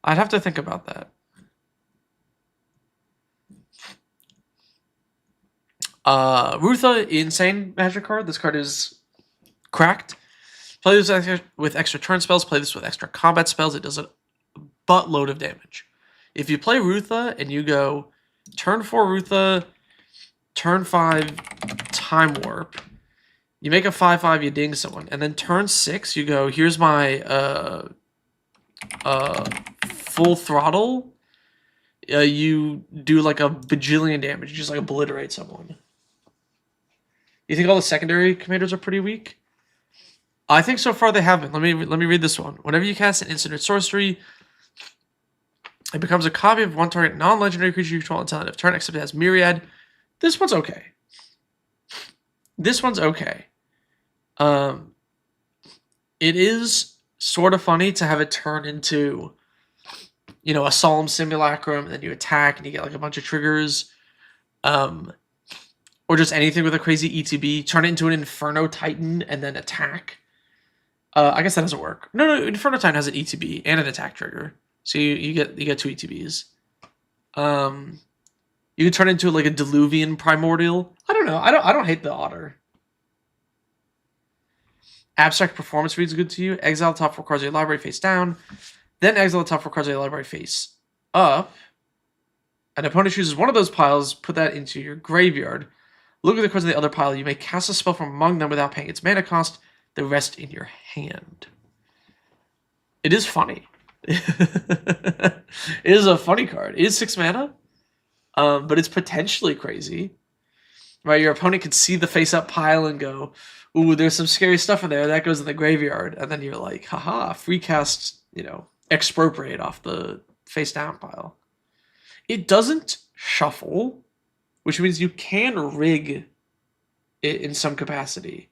I'd have to think about that. Rutha, insane magic card. This card is cracked. Play this with extra turn spells. Play this with extra combat spells. It does a buttload of damage. If you play Rutha and you go turn 4 Rutha, turn 5 Time Warp, you make a 5/5, you ding someone, and then turn 6 you go, here's my full throttle. You do like a bajillion damage. You just like obliterate someone. You think all the secondary commanders are pretty weak? I think so far they haven't. Let me read this one. Whenever you cast an instant or sorcery, it becomes a copy of 1 target non-legendary creature you control until end of turn, except it has Myriad. This one's okay. This one's okay. It is sort of funny to have it turn into, a Solemn Simulacrum, and then you attack and you get like a bunch of triggers. Or just anything with a crazy ETB. Turn it into an Inferno Titan and then attack. I guess that doesn't work. No, Inferno Titan has an ETB and an attack trigger, so you get 2 ETBs. You can turn into like a Diluvian Primordial. I don't know. I don't hate the Otter. Abstract Performance reads good to you. Exile top 4 cards of your library face down. Then exile the top 4 cards of your library face up. An opponent chooses one of those piles, put that into your graveyard. Look at the cards of the other pile. You may cast a spell from among them without paying its mana cost. The rest in your hand. It is funny. It is a funny card. It is 6 mana, but it's potentially crazy. Right, your opponent can see the face-up pile and go, ooh, there's some scary stuff in there. That goes in the graveyard. And then you're like, haha, free cast, expropriate off the face-down pile. It doesn't shuffle, which means you can rig it in some capacity.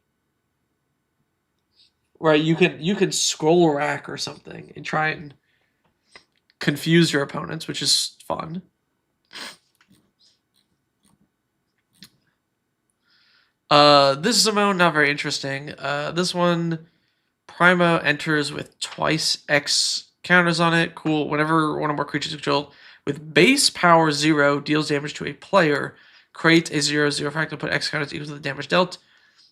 Right, you can scroll rack or something and try and confuse your opponents, which is fun. This is a mode not very interesting. This one, Primo enters with twice X counters on it. Cool. Whenever one or more creatures controlled with base power 0 deals damage to a player, create a 0/0 fractal, put X counters equal to the damage dealt.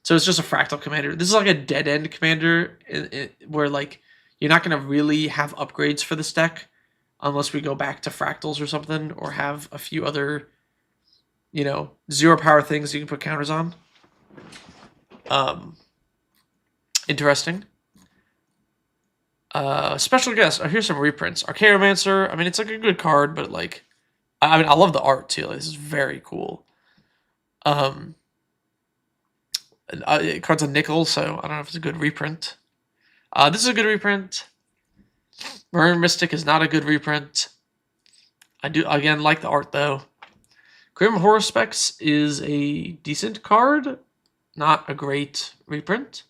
So it's just a fractal commander. This is like a dead end commander where like you're not going to really have upgrades for this deck unless we go back to fractals or something, or have a few other, 0 power things you can put counters on. Interesting. Special guest. Oh, here's some reprints. Archaeomancer. I mean, it's like a good card, but like, I love the art too. Like, this is very cool. Card's a nickel, so I don't know if it's a good reprint. This is a good reprint. Marin Mystic is not a good reprint. I do, again, like the art, though. Grim Horror Specs is a decent card. Not a great reprint.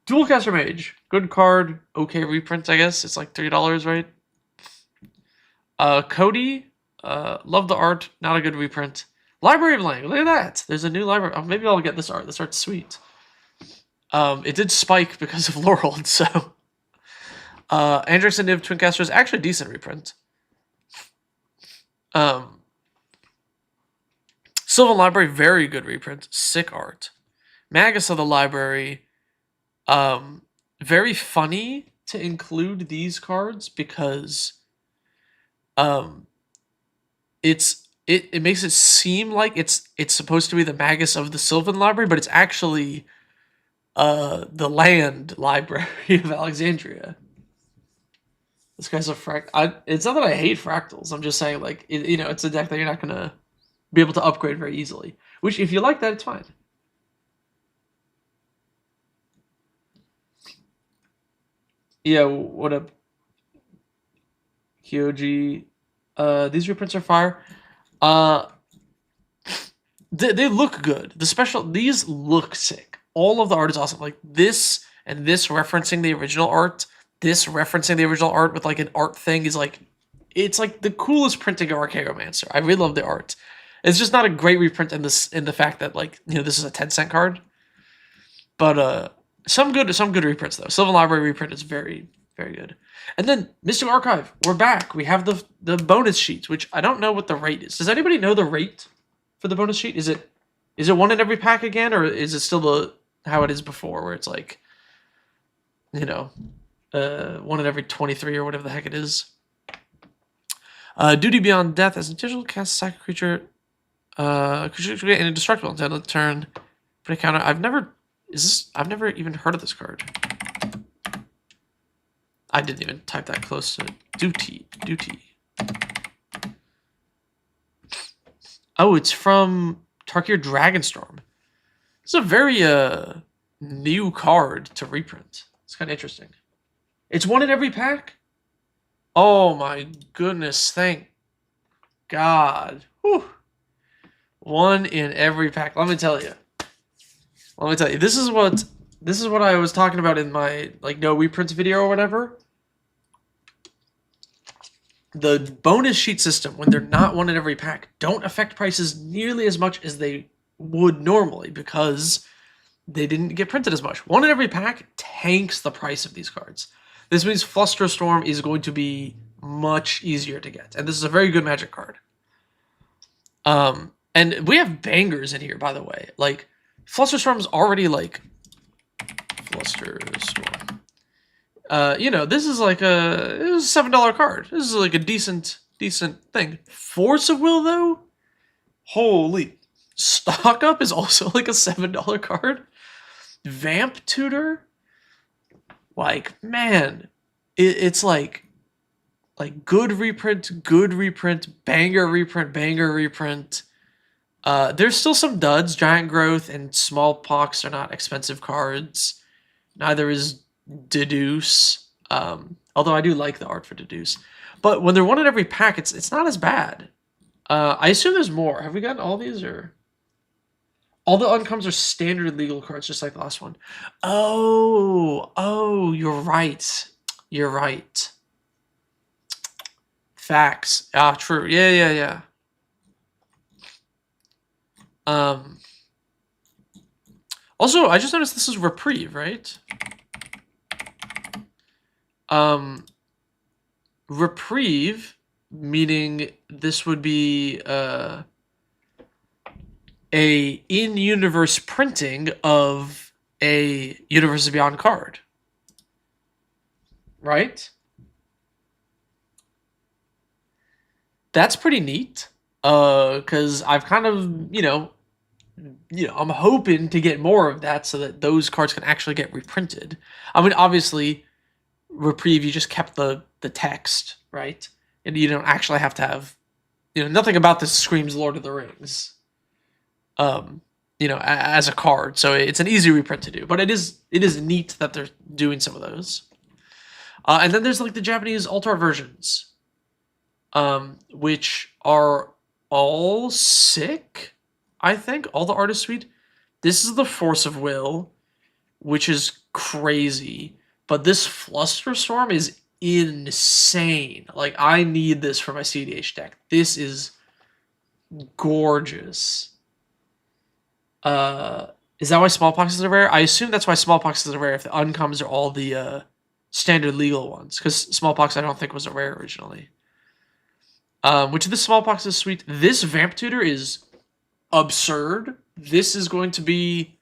Dualcaster Mage. Good card. Okay reprint, I guess. It's like $3, right? Cody. Love the art. Not a good reprint. Library of Lang. Look at that. There's a new library. Oh, maybe I'll get this art. This art's sweet. It did spike because of Lorehold, so... Andrix and Niv Twincaster is actually a decent reprint. Sylvan Library, very good reprint. Sick art. Magus of the Library, very funny to include these cards because it makes it seem like it's supposed to be the Magus of the Sylvan Library, but it's actually the land library of Alexandria. This guy's a it's not that I hate fractals. I'm just saying, like, it's a deck that you're not gonna be able to upgrade very easily. Which, if you like that, it's fine. Yeah, what up, Kyoji? These reprints are fire. They look good. These look sick. All of the art is awesome. Like this and this referencing the original art. This referencing the original art with like an art thing is like, it's like the coolest printing of Archaeomancer. I really love the art. It's just not a great reprint in the fact that, like, this is a 10-cent card. But some good reprints though. Sylvan Library reprint is very, very good. And then Mystical Archive, we're back. We have the bonus sheets, which I don't know what the rate is. Does anybody know the rate for the bonus sheet? Is it one in every pack again, or is it still how it is before, where it's like, one in every 23 or whatever the heck it is? Duty Beyond Death as an additional cast sack a creature. Creature get indestructible until the turn. Put a counter. I've never even heard of this card. I didn't even type that close to it. Duty. Oh, it's from Tarkir Dragonstorm. It's a very new card to reprint. It's kind of interesting. It's one in every pack? Oh my goodness, thank God. Whew. One in every pack. Let me tell you. This is what I was talking about in my no reprints video or whatever. The bonus sheet system, when they're not one in every pack, don't affect prices nearly as much as they would normally, because they didn't get printed as much. One in every pack tanks the price of these cards. This means Flusterstorm is going to be much easier to get, and this is a very good Magic card. And we have bangers in here, by the way. Like, Flusterstorm's already like Flusterstorm. You know, this is like it was a $7 card. This is like a decent thing. Force of Will, though, holy, Stock Up is also like a $7 card. Vamp Tutor, like, man, it's like good reprint, banger reprint. There's still some duds. Giant Growth and Smallpox are not expensive cards. Neither is Deduce. Although I do like the art for Deduce. But when they're one in every pack, it's not as bad. I assume there's more. Have we gotten all these, or all the uncomes are standard legal cards, just like the last one? Oh, you're right. You're right. Facts. Ah, true. Yeah. Also, I just noticed this is Reprieve, right? Reprieve, meaning this would be a in-universe printing of a Universes Beyond card, right? That's pretty neat. Because I've kind of, I'm hoping to get more of that so that those cards can actually get reprinted. I mean, obviously, Reprieve, you just kept the text, right? And you don't actually have to have, nothing about this screams Lord of the Rings, as a card. So it's an easy reprint to do. But it is neat that they're doing some of those. And then there's like the Japanese alt art versions, which are all sick, I think. All the art is sweet. This is the Force of Will, which is crazy. But this Flusterstorm is insane. Like, I need this for my CDH deck. This is gorgeous. Is that why Smallpoxes are rare? I assume that's why Smallpoxes are rare if the uncomes are all the standard legal ones. Because Smallpox I don't think was a rare originally. Which this Smallpox is sweet. This Vamp Tutor is absurd. This is going to be...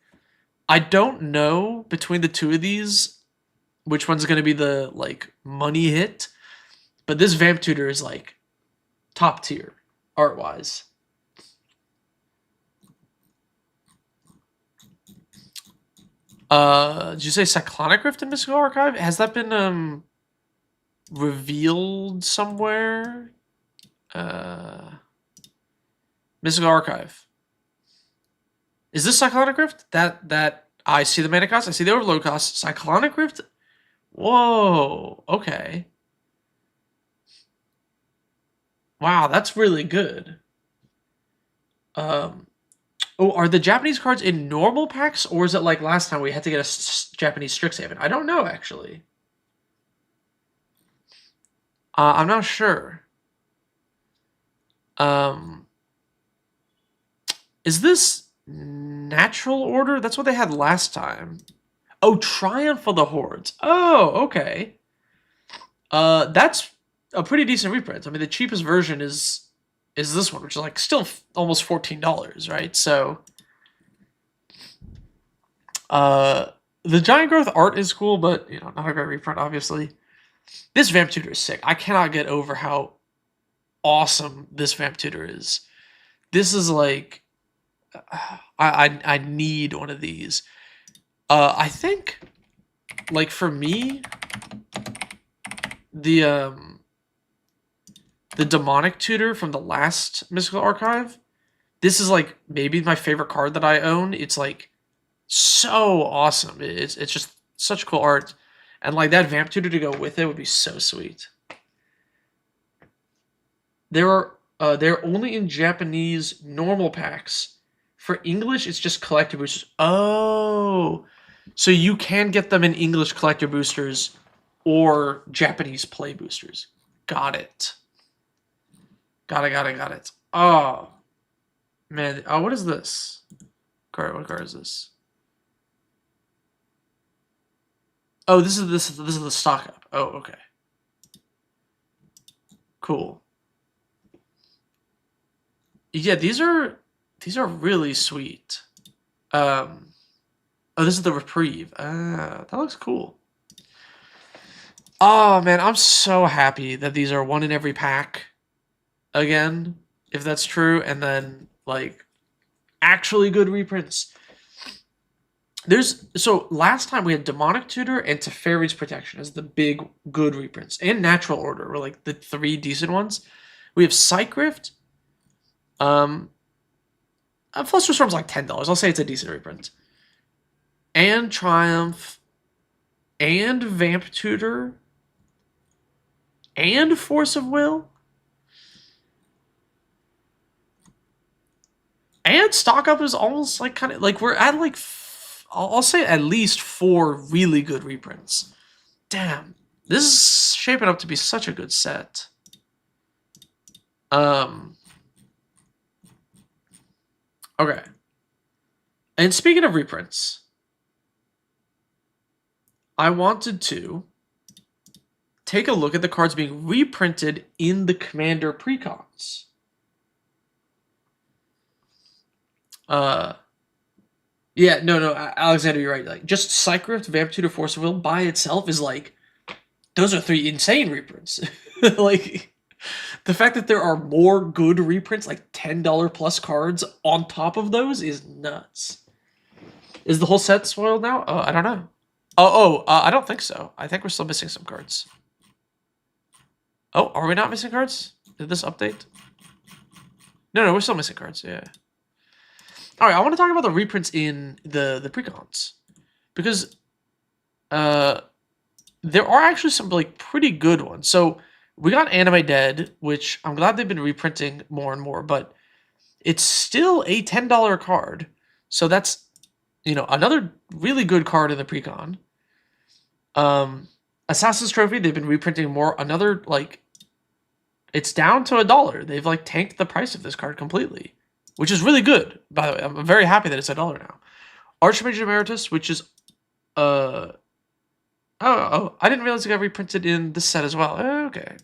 I don't know between the two of these which one's going to be the, like, money hit. But this Vamp Tutor is, like, top tier, art-wise. Did you say Cyclonic Rift in Mystical Archive? Has that been, revealed somewhere? Mystical Archive. Is this Cyclonic Rift? That I see the mana cost, I see the overload cost. Cyclonic Rift? Whoa, okay. Wow, that's really good. Are the Japanese cards in normal packs, or is it like last time we had to get a Japanese Strixhaven? I don't know, actually. I'm not sure. Is this natural order? That's what they had last time. Oh, Triumph of the Hordes. Oh, okay. That's a pretty decent reprint. I mean, the cheapest version is this one, which is like still almost $14, right? So, the Giant Growth art is cool, but not a great reprint, obviously. This Vamp Tutor is sick. I cannot get over how awesome this Vamp Tutor is. This is like, I need one of these. I think, like, for me, the Demonic Tutor from the last Mystical Archive, this is like maybe my favorite card that I own. It's like so awesome. It's just such cool art, and like that Vamp Tutor to go with it would be so sweet. They're only in Japanese normal packs. For English, it's just collector boosters. Oh, so you can get them in English collector boosters or Japanese play boosters. Got it. Got it. Oh, man. Oh, what is this? What card is this? Oh, this is the stock up. Oh, okay. Cool. Yeah, these are really sweet. Um, oh, this is the reprieve. Ah, that looks cool. Oh man, I'm so happy that these are one in every pack again, if that's true, and then like actually good reprints. So last time we had Demonic Tutor and Teferi's Protection as the big good reprints, and Natural Order were like the three decent ones. We have Psych Rift. Fluster Storm's like $10. I'll say it's a decent reprint. And Triumph, and Vamp Tutor, and Force of Will, and Stock Up is almost like kind of like we're at like I'll say at least 4 really good reprints. Damn, this is shaping up to be such a good set. Okay. And speaking of reprints, I wanted to take a look at the cards being reprinted in the Commander Precons. Yeah, no, Alexander, you're right. Like, just Psych Rift, Vamp Tutor, Force of Will by itself is like, those are 3 insane reprints. Like, the fact that there are more good reprints, like $10 plus cards on top of those, is nuts. Is the whole set spoiled now? I don't know. I don't think so. I think we're still missing some cards. Oh, are we not missing cards? Did this update? No, we're still missing cards, yeah. Alright, I want to talk about the reprints in the Precons. Because there are actually some like pretty good ones. So we got Anime Dead, which I'm glad they've been reprinting more and more, but it's still a $10 card. So that's, another really good card in the Precon. Assassin's Trophy, they've been reprinting more. Another, like, it's down to $1. They've, like, tanked the price of this card completely, which is really good, by the way. I'm very happy that it's $1 now. Archmage Emeritus, which is, I didn't realize it got reprinted in this set as well. Okay.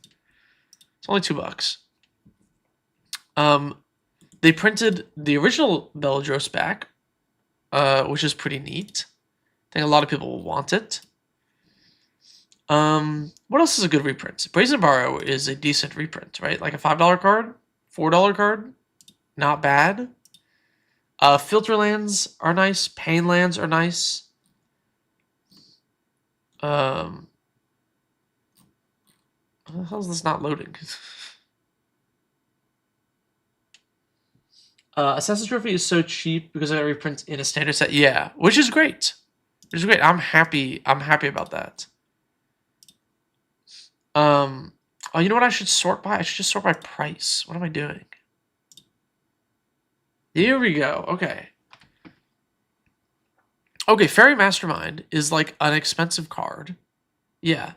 It's only $2. They printed the original Beledros back, which is pretty neat. I think a lot of people will want it. What else is a good reprint? Brazen Borrow is a decent reprint, right? Like a $5 card, $4 card, not bad. Filter lands are nice. Pain lands are nice. How the hell is this not loading? Assassin's Trophy is so cheap because I got reprints in a standard set. Yeah, which is great. I'm happy about that. Oh, you know what I should sort by? I should just sort by price. What am I doing? Here we go. Okay. Okay, Fairy Mastermind is like an expensive card. Yeah.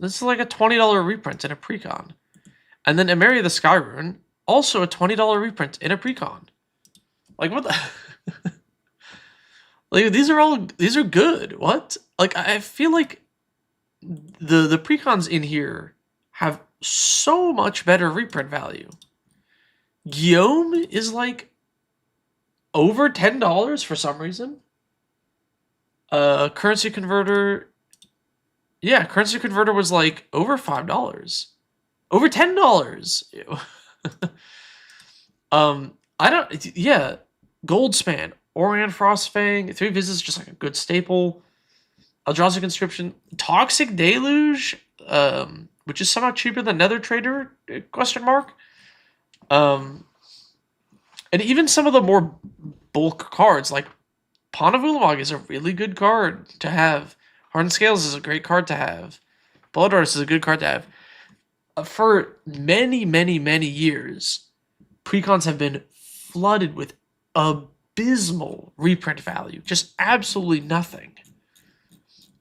This is like a $20 reprint in a Precon. And then Emeria the Skyrune, also a $20 reprint in a Precon. Like, what the... Like, these are good. What? Like, I feel like the Precons in here have so much better reprint value. Guillaume is like over $10 for some reason. Currency Converter. Yeah, Currency Converter was like over $5. Over $10. I don't... Yeah. Goldspan. Orion Frostfang. 3 visits, just like a good staple. Eldrazi Conscription. Toxic Deluge, which is somehow cheaper than Nether Trader, question mark. And even some of the more bulk cards, like Pawn of Ulamog is a really good card to have. Hardened Scales is a great card to have. Blood Artist is a good card to have. For many, many, many years, Precons have been flooded with abysmal reprint value. Just absolutely nothing.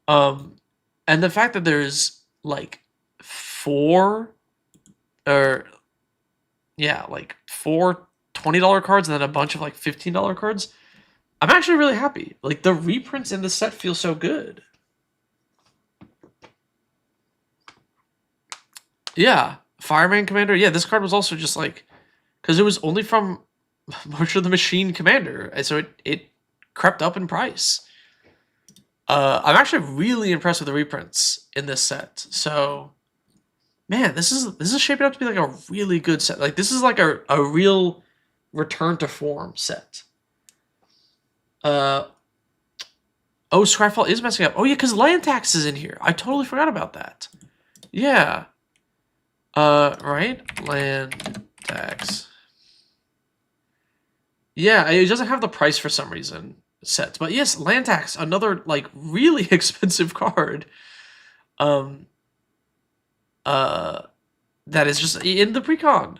And the fact that there's like 4 $20 cards and then a bunch of like $15 cards, I'm actually really happy. Like, the reprints in the set feel so good. Yeah, Fireman Commander. Yeah, this card was also just like because it was only from March of the Machine Commander, and so it crept up in price. I'm actually really impressed with the reprints in this set. So, man, this is shaping up to be like a really good set. Like this is like a real return to form set. Uh oh, Scryfall is messing up. Oh yeah, because land tax is in here. I totally forgot about that. Yeah. Right? Land tax. Yeah, it doesn't have the price for some reason set. But yes, land tax, another like really expensive card. Um uh that is just in the precon.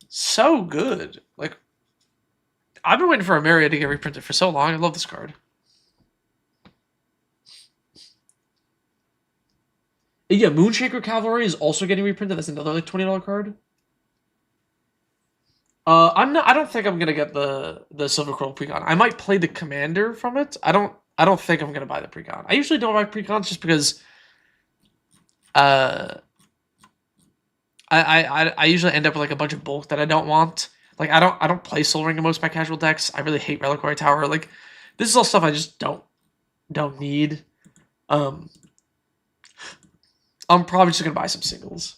So good. Like I've been waiting for a Myriad to get reprinted for so long. I love this card. Yeah, Moonshaker Cavalry is also getting reprinted. That's another like $20 card. I'm not. I don't think I'm gonna get the Silver Crow Precon. I might play the Commander from it. I don't think I'm gonna buy the Precon. I usually don't buy Precons just because. Uh, I usually end up with like a bunch of bulk that I don't want. Like I don't play Soul Ring in most of my casual decks. I really hate Reliquary Tower. Like this is all stuff I just don't need. Um, I'm probably just gonna buy some singles.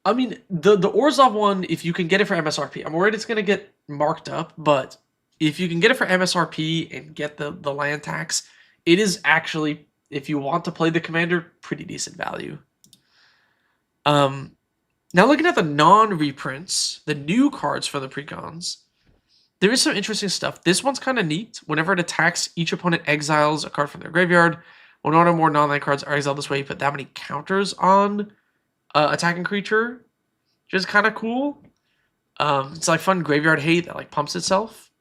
I mean, the Orzhov one, if you can get it for MSRP, I'm worried it's gonna get marked up, but if you can get it for MSRP and get the land tax, it is actually, if you want to play the commander, pretty decent value. Now looking at the non-reprints, the new cards for the precons, there is some interesting stuff. This one's kind of neat. Whenever it attacks, each opponent exiles a card from their graveyard. When one or more non-land cards are exiled this way, you put that many counters on attacking creature, which is kind of cool. It's like fun graveyard hate that like pumps itself.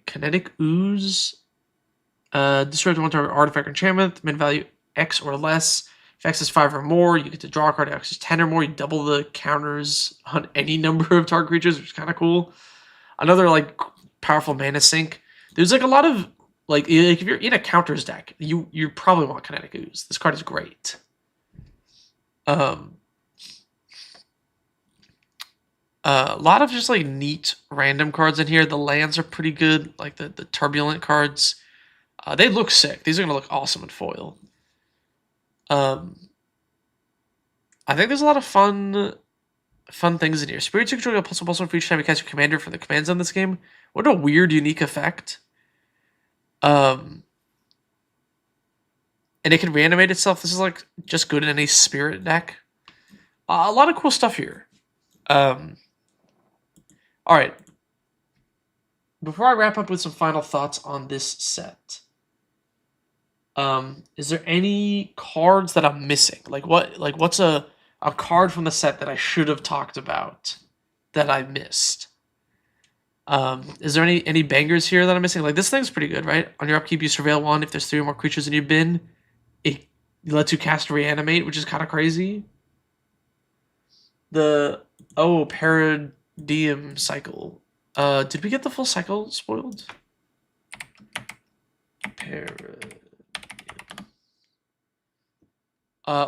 Kinetic Ooze. Destroy one target artifact or enchantment, min value X or less. If X is 5 or more, you get to draw a card. If X is 10 or more, you double the counters on any number of target creatures, which is kind of cool. Another like powerful mana sink. There's like a lot of like if you're in a counters deck, you probably want Kinetic Ooze. This card is great. A lot of just like neat random cards in here. The lands are pretty good, like the turbulent cards. They look sick. These are gonna look awesome in foil. I think there's a lot of fun things in here. Spirit Control got +1/+1 for each time you cast your commander from the commands on this game. What a weird, unique effect. And it can reanimate itself. This is like just good in any spirit deck. A lot of cool stuff here. All right. Before I wrap up with some final thoughts on this set, is there any cards that I'm missing? Like what's a card from the set that I should have talked about that I missed? Is there any bangers here that I'm missing? Like this thing's pretty good, right? On your upkeep, you surveil one. If there's 3 or more creatures in your bin, it lets you cast Reanimate, which is kind of crazy. The Paradigm Cycle. Did we get the full cycle spoiled?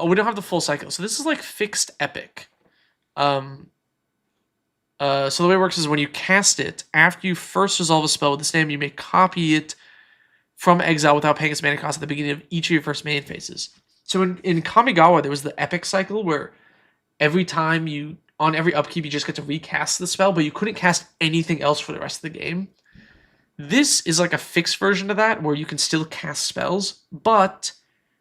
We don't have the full cycle. So this is like fixed epic. So the way it works is when you cast it, after you first resolve a spell with this name, you may copy it from exile without paying its mana cost at the beginning of each of your first main phases. So in Kamigawa, there was the epic cycle where every time on every upkeep, you just get to recast the spell, but you couldn't cast anything else for the rest of the game. This is like a fixed version of that where you can still cast spells, but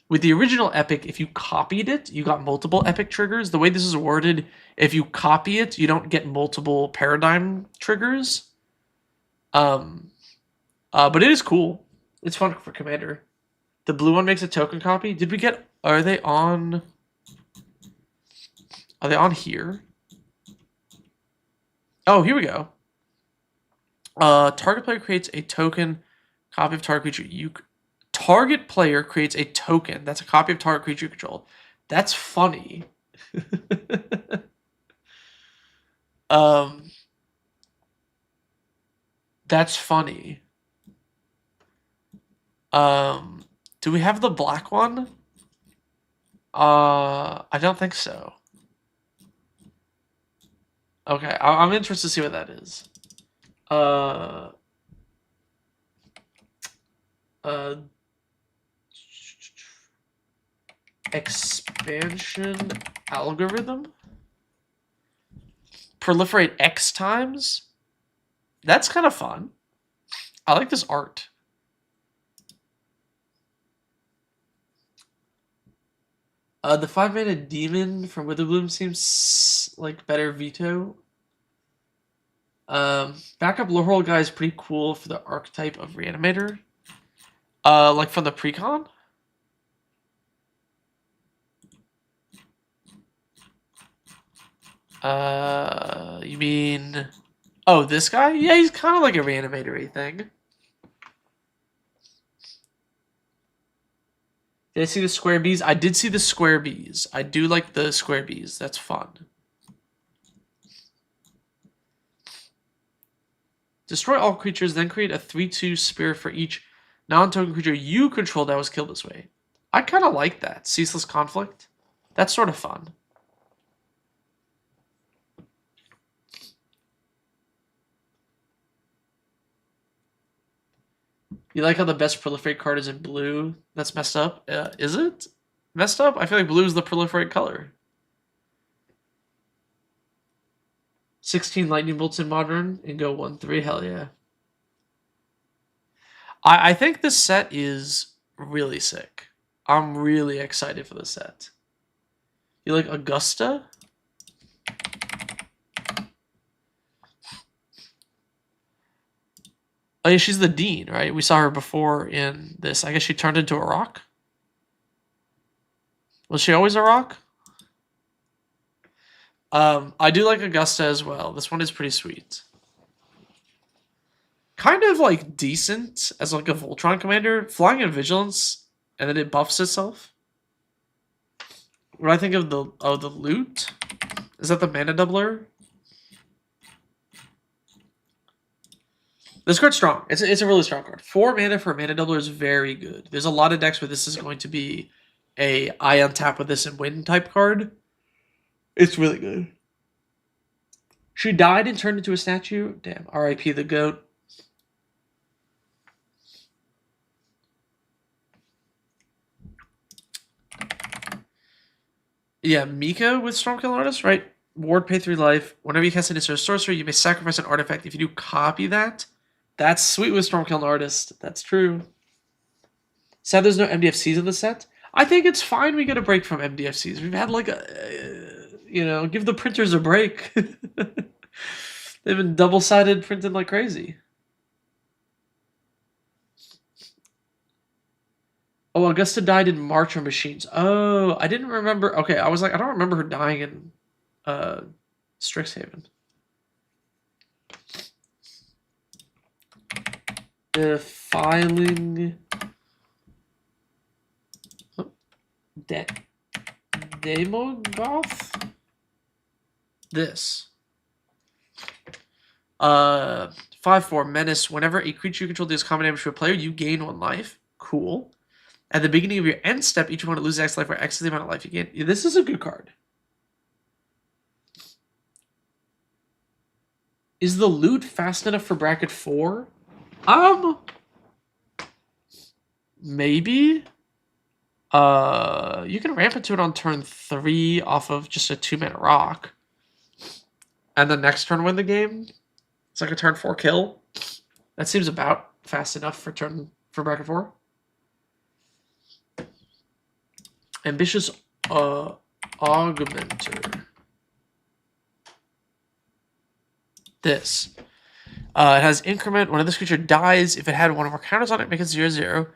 with the original epic, if you copied it, you got multiple epic triggers. The way this is worded, if you copy it, you don't get multiple paradigm triggers. But it is cool. It's fun for Commander. The blue one makes a token copy. Did we get? Are they on here? Oh, here we go. Target player creates a token copy of target creature. Target player creates a token that's a copy of target creature you control. That's funny. That's funny. Do we have the black one? I don't think so. Okay, I'm interested to see what that is. Uh, expansion algorithm? Proliferate X times? That's kind of fun. I like this art. The 5-mana demon from Witherbloom seems like better veto. Backup Lorehold guy is pretty cool for the archetype of Reanimator. Like from the Precon? You mean... Oh, this guy? Yeah, he's kind of like a Reanimator-y thing. Did I see the square bees? I did see the square bees. I do like the square bees. That's fun. Destroy all creatures, then create a 3/2 spirit for each non-token creature you control that was killed this way. I kind of like that. Ceaseless Conflict. That's sort of fun. You like how the best proliferate card is in blue? That's messed up. Is it messed up? I feel like blue is the proliferate color. 16 lightning bolts in modern and go 1/3. Hell yeah. I think this set is really sick. I'm really excited for this set. You like Augusta? Oh yeah, she's the dean, right? We saw her before in this. I guess she turned into a rock? Was she always a rock? I do like Augusta as well. This one is pretty sweet. Kind of like decent as like a Voltron commander. Flying in Vigilance, and then it buffs itself. What do I think of the loot? Is that the mana doubler? This card's strong. It's a really strong card. 4 mana for a mana doubler is very good. There's a lot of decks where this is going to be a I untap with this and win type card. It's really good. She died and turned into a statue. Damn. R.I.P. the goat. Yeah, Mika with Stormkill Artist, right? Ward pay 3 life. Whenever you cast an instant sorcery, you may sacrifice an artifact. If you do copy that, that's sweet with Stormkill Artist. That's true. Sad there's no MDFCs in the set. I think it's fine we get a break from MDFCs. We've had like a, give the printers a break. They've been double-sided printed like crazy. Oh, Augusta died in March on Machines. Oh, I didn't remember. Okay, I was like, I don't remember her dying in Strixhaven. Defiling... Demogoth? This. 5/4 Menace. Whenever a creature you control deals common damage to a player, you gain 1 life. Cool. At the beginning of your end step, each one loses X life, where X is the amount of life you gain. Yeah, this is a good card. Is the loot fast enough for bracket 4? Maybe. You can ramp into it on turn 3 off of just a 2-mana rock. And the next turn win the game. It's like a turn 4 kill. That seems about fast enough for bracket 4. Ambitious Augmenter. This. It has increment. When this creature dies, if it had one of our counters on it, make it 0/0.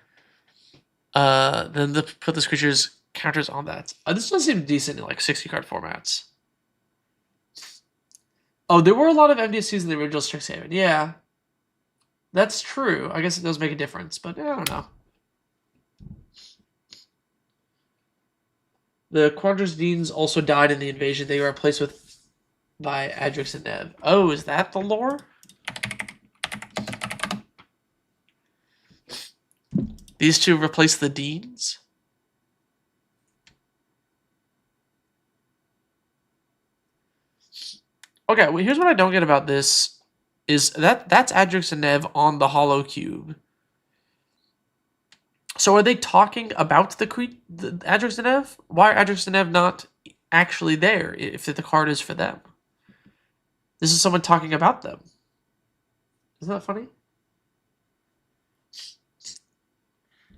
Then put this creature's counters on that. This does seem decent in like 60 card formats. Oh, there were a lot of MDSCs in the original Strixhaven. Yeah. That's true. I guess it does make a difference, but I don't know. The Quandrus Deans also died in the invasion. They were replaced by Adrix and Nev. Oh, is that the lore? These two replace the Deans. Okay, well, here's what I don't get about this. Is that's Adrix and Nev on the Hollow Cube. So are they talking about the Adrix and Nev? Why are Adrix and Nev not actually there if the card is for them? This is someone talking about them. Isn't that funny?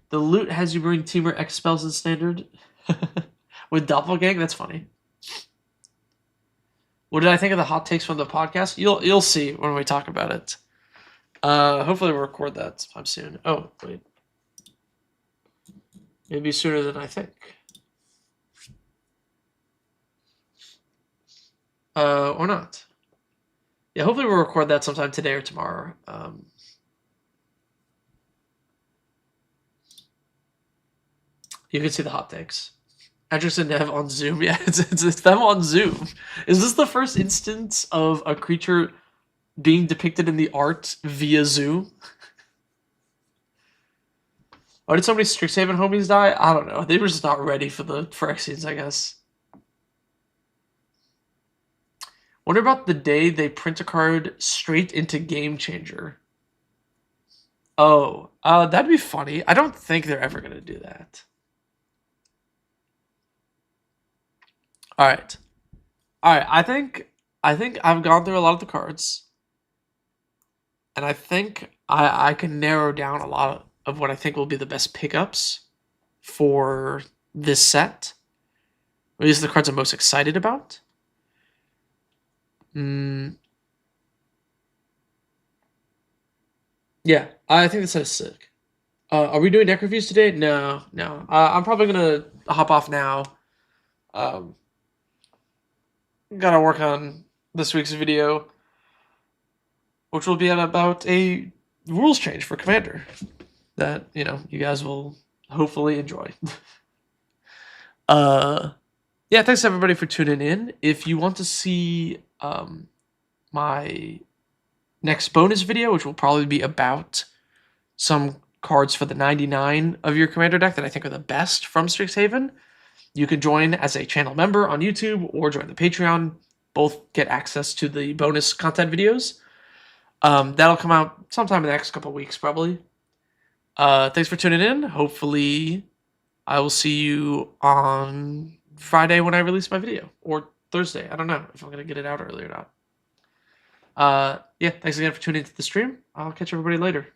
The loot has you bring Teamer X spells in standard. With Doppelgang? That's funny. What did I think of the hot takes from the podcast? You'll see when we talk about it. Hopefully we'll record that sometime soon. Oh, wait. Maybe sooner than I think. Or not. Yeah, hopefully we'll record that sometime today or tomorrow. You can see the hot takes. Adrix and Nev on Zoom. Yeah, it's them on Zoom. Is this the first instance of a creature being depicted in the art via Zoom? Oh, did so many Strixhaven homies die? I don't know. They were just not ready for Phyrexians, I guess. Wonder about the day they print a card straight into Game Changer. Oh, that'd be funny. I don't think they're ever gonna do that. All right. I think I've gone through a lot of the cards, and I think I can narrow down a lot of what I think will be the best pickups for this set. Or these are the cards I'm most excited about. Yeah, I think this set is sick. Are we doing deck reviews today? No. I'm probably gonna hop off now. Gotta work on this week's video, which will be about a rules change for Commander that, you guys will hopefully enjoy. Yeah, thanks everybody for tuning in. If you want to see my next bonus video, which will probably be about some cards for the 99 of your Commander deck that I think are the best from Strixhaven, you can join as a channel member on YouTube or join the Patreon. Both get access to the bonus content videos. That'll come out sometime in the next couple of weeks, probably. Thanks for tuning in. Hopefully, I will see you on Friday when I release my video. Or Thursday. I don't know if I'm going to get it out early or not. Yeah, thanks again for tuning into the stream. I'll catch everybody later.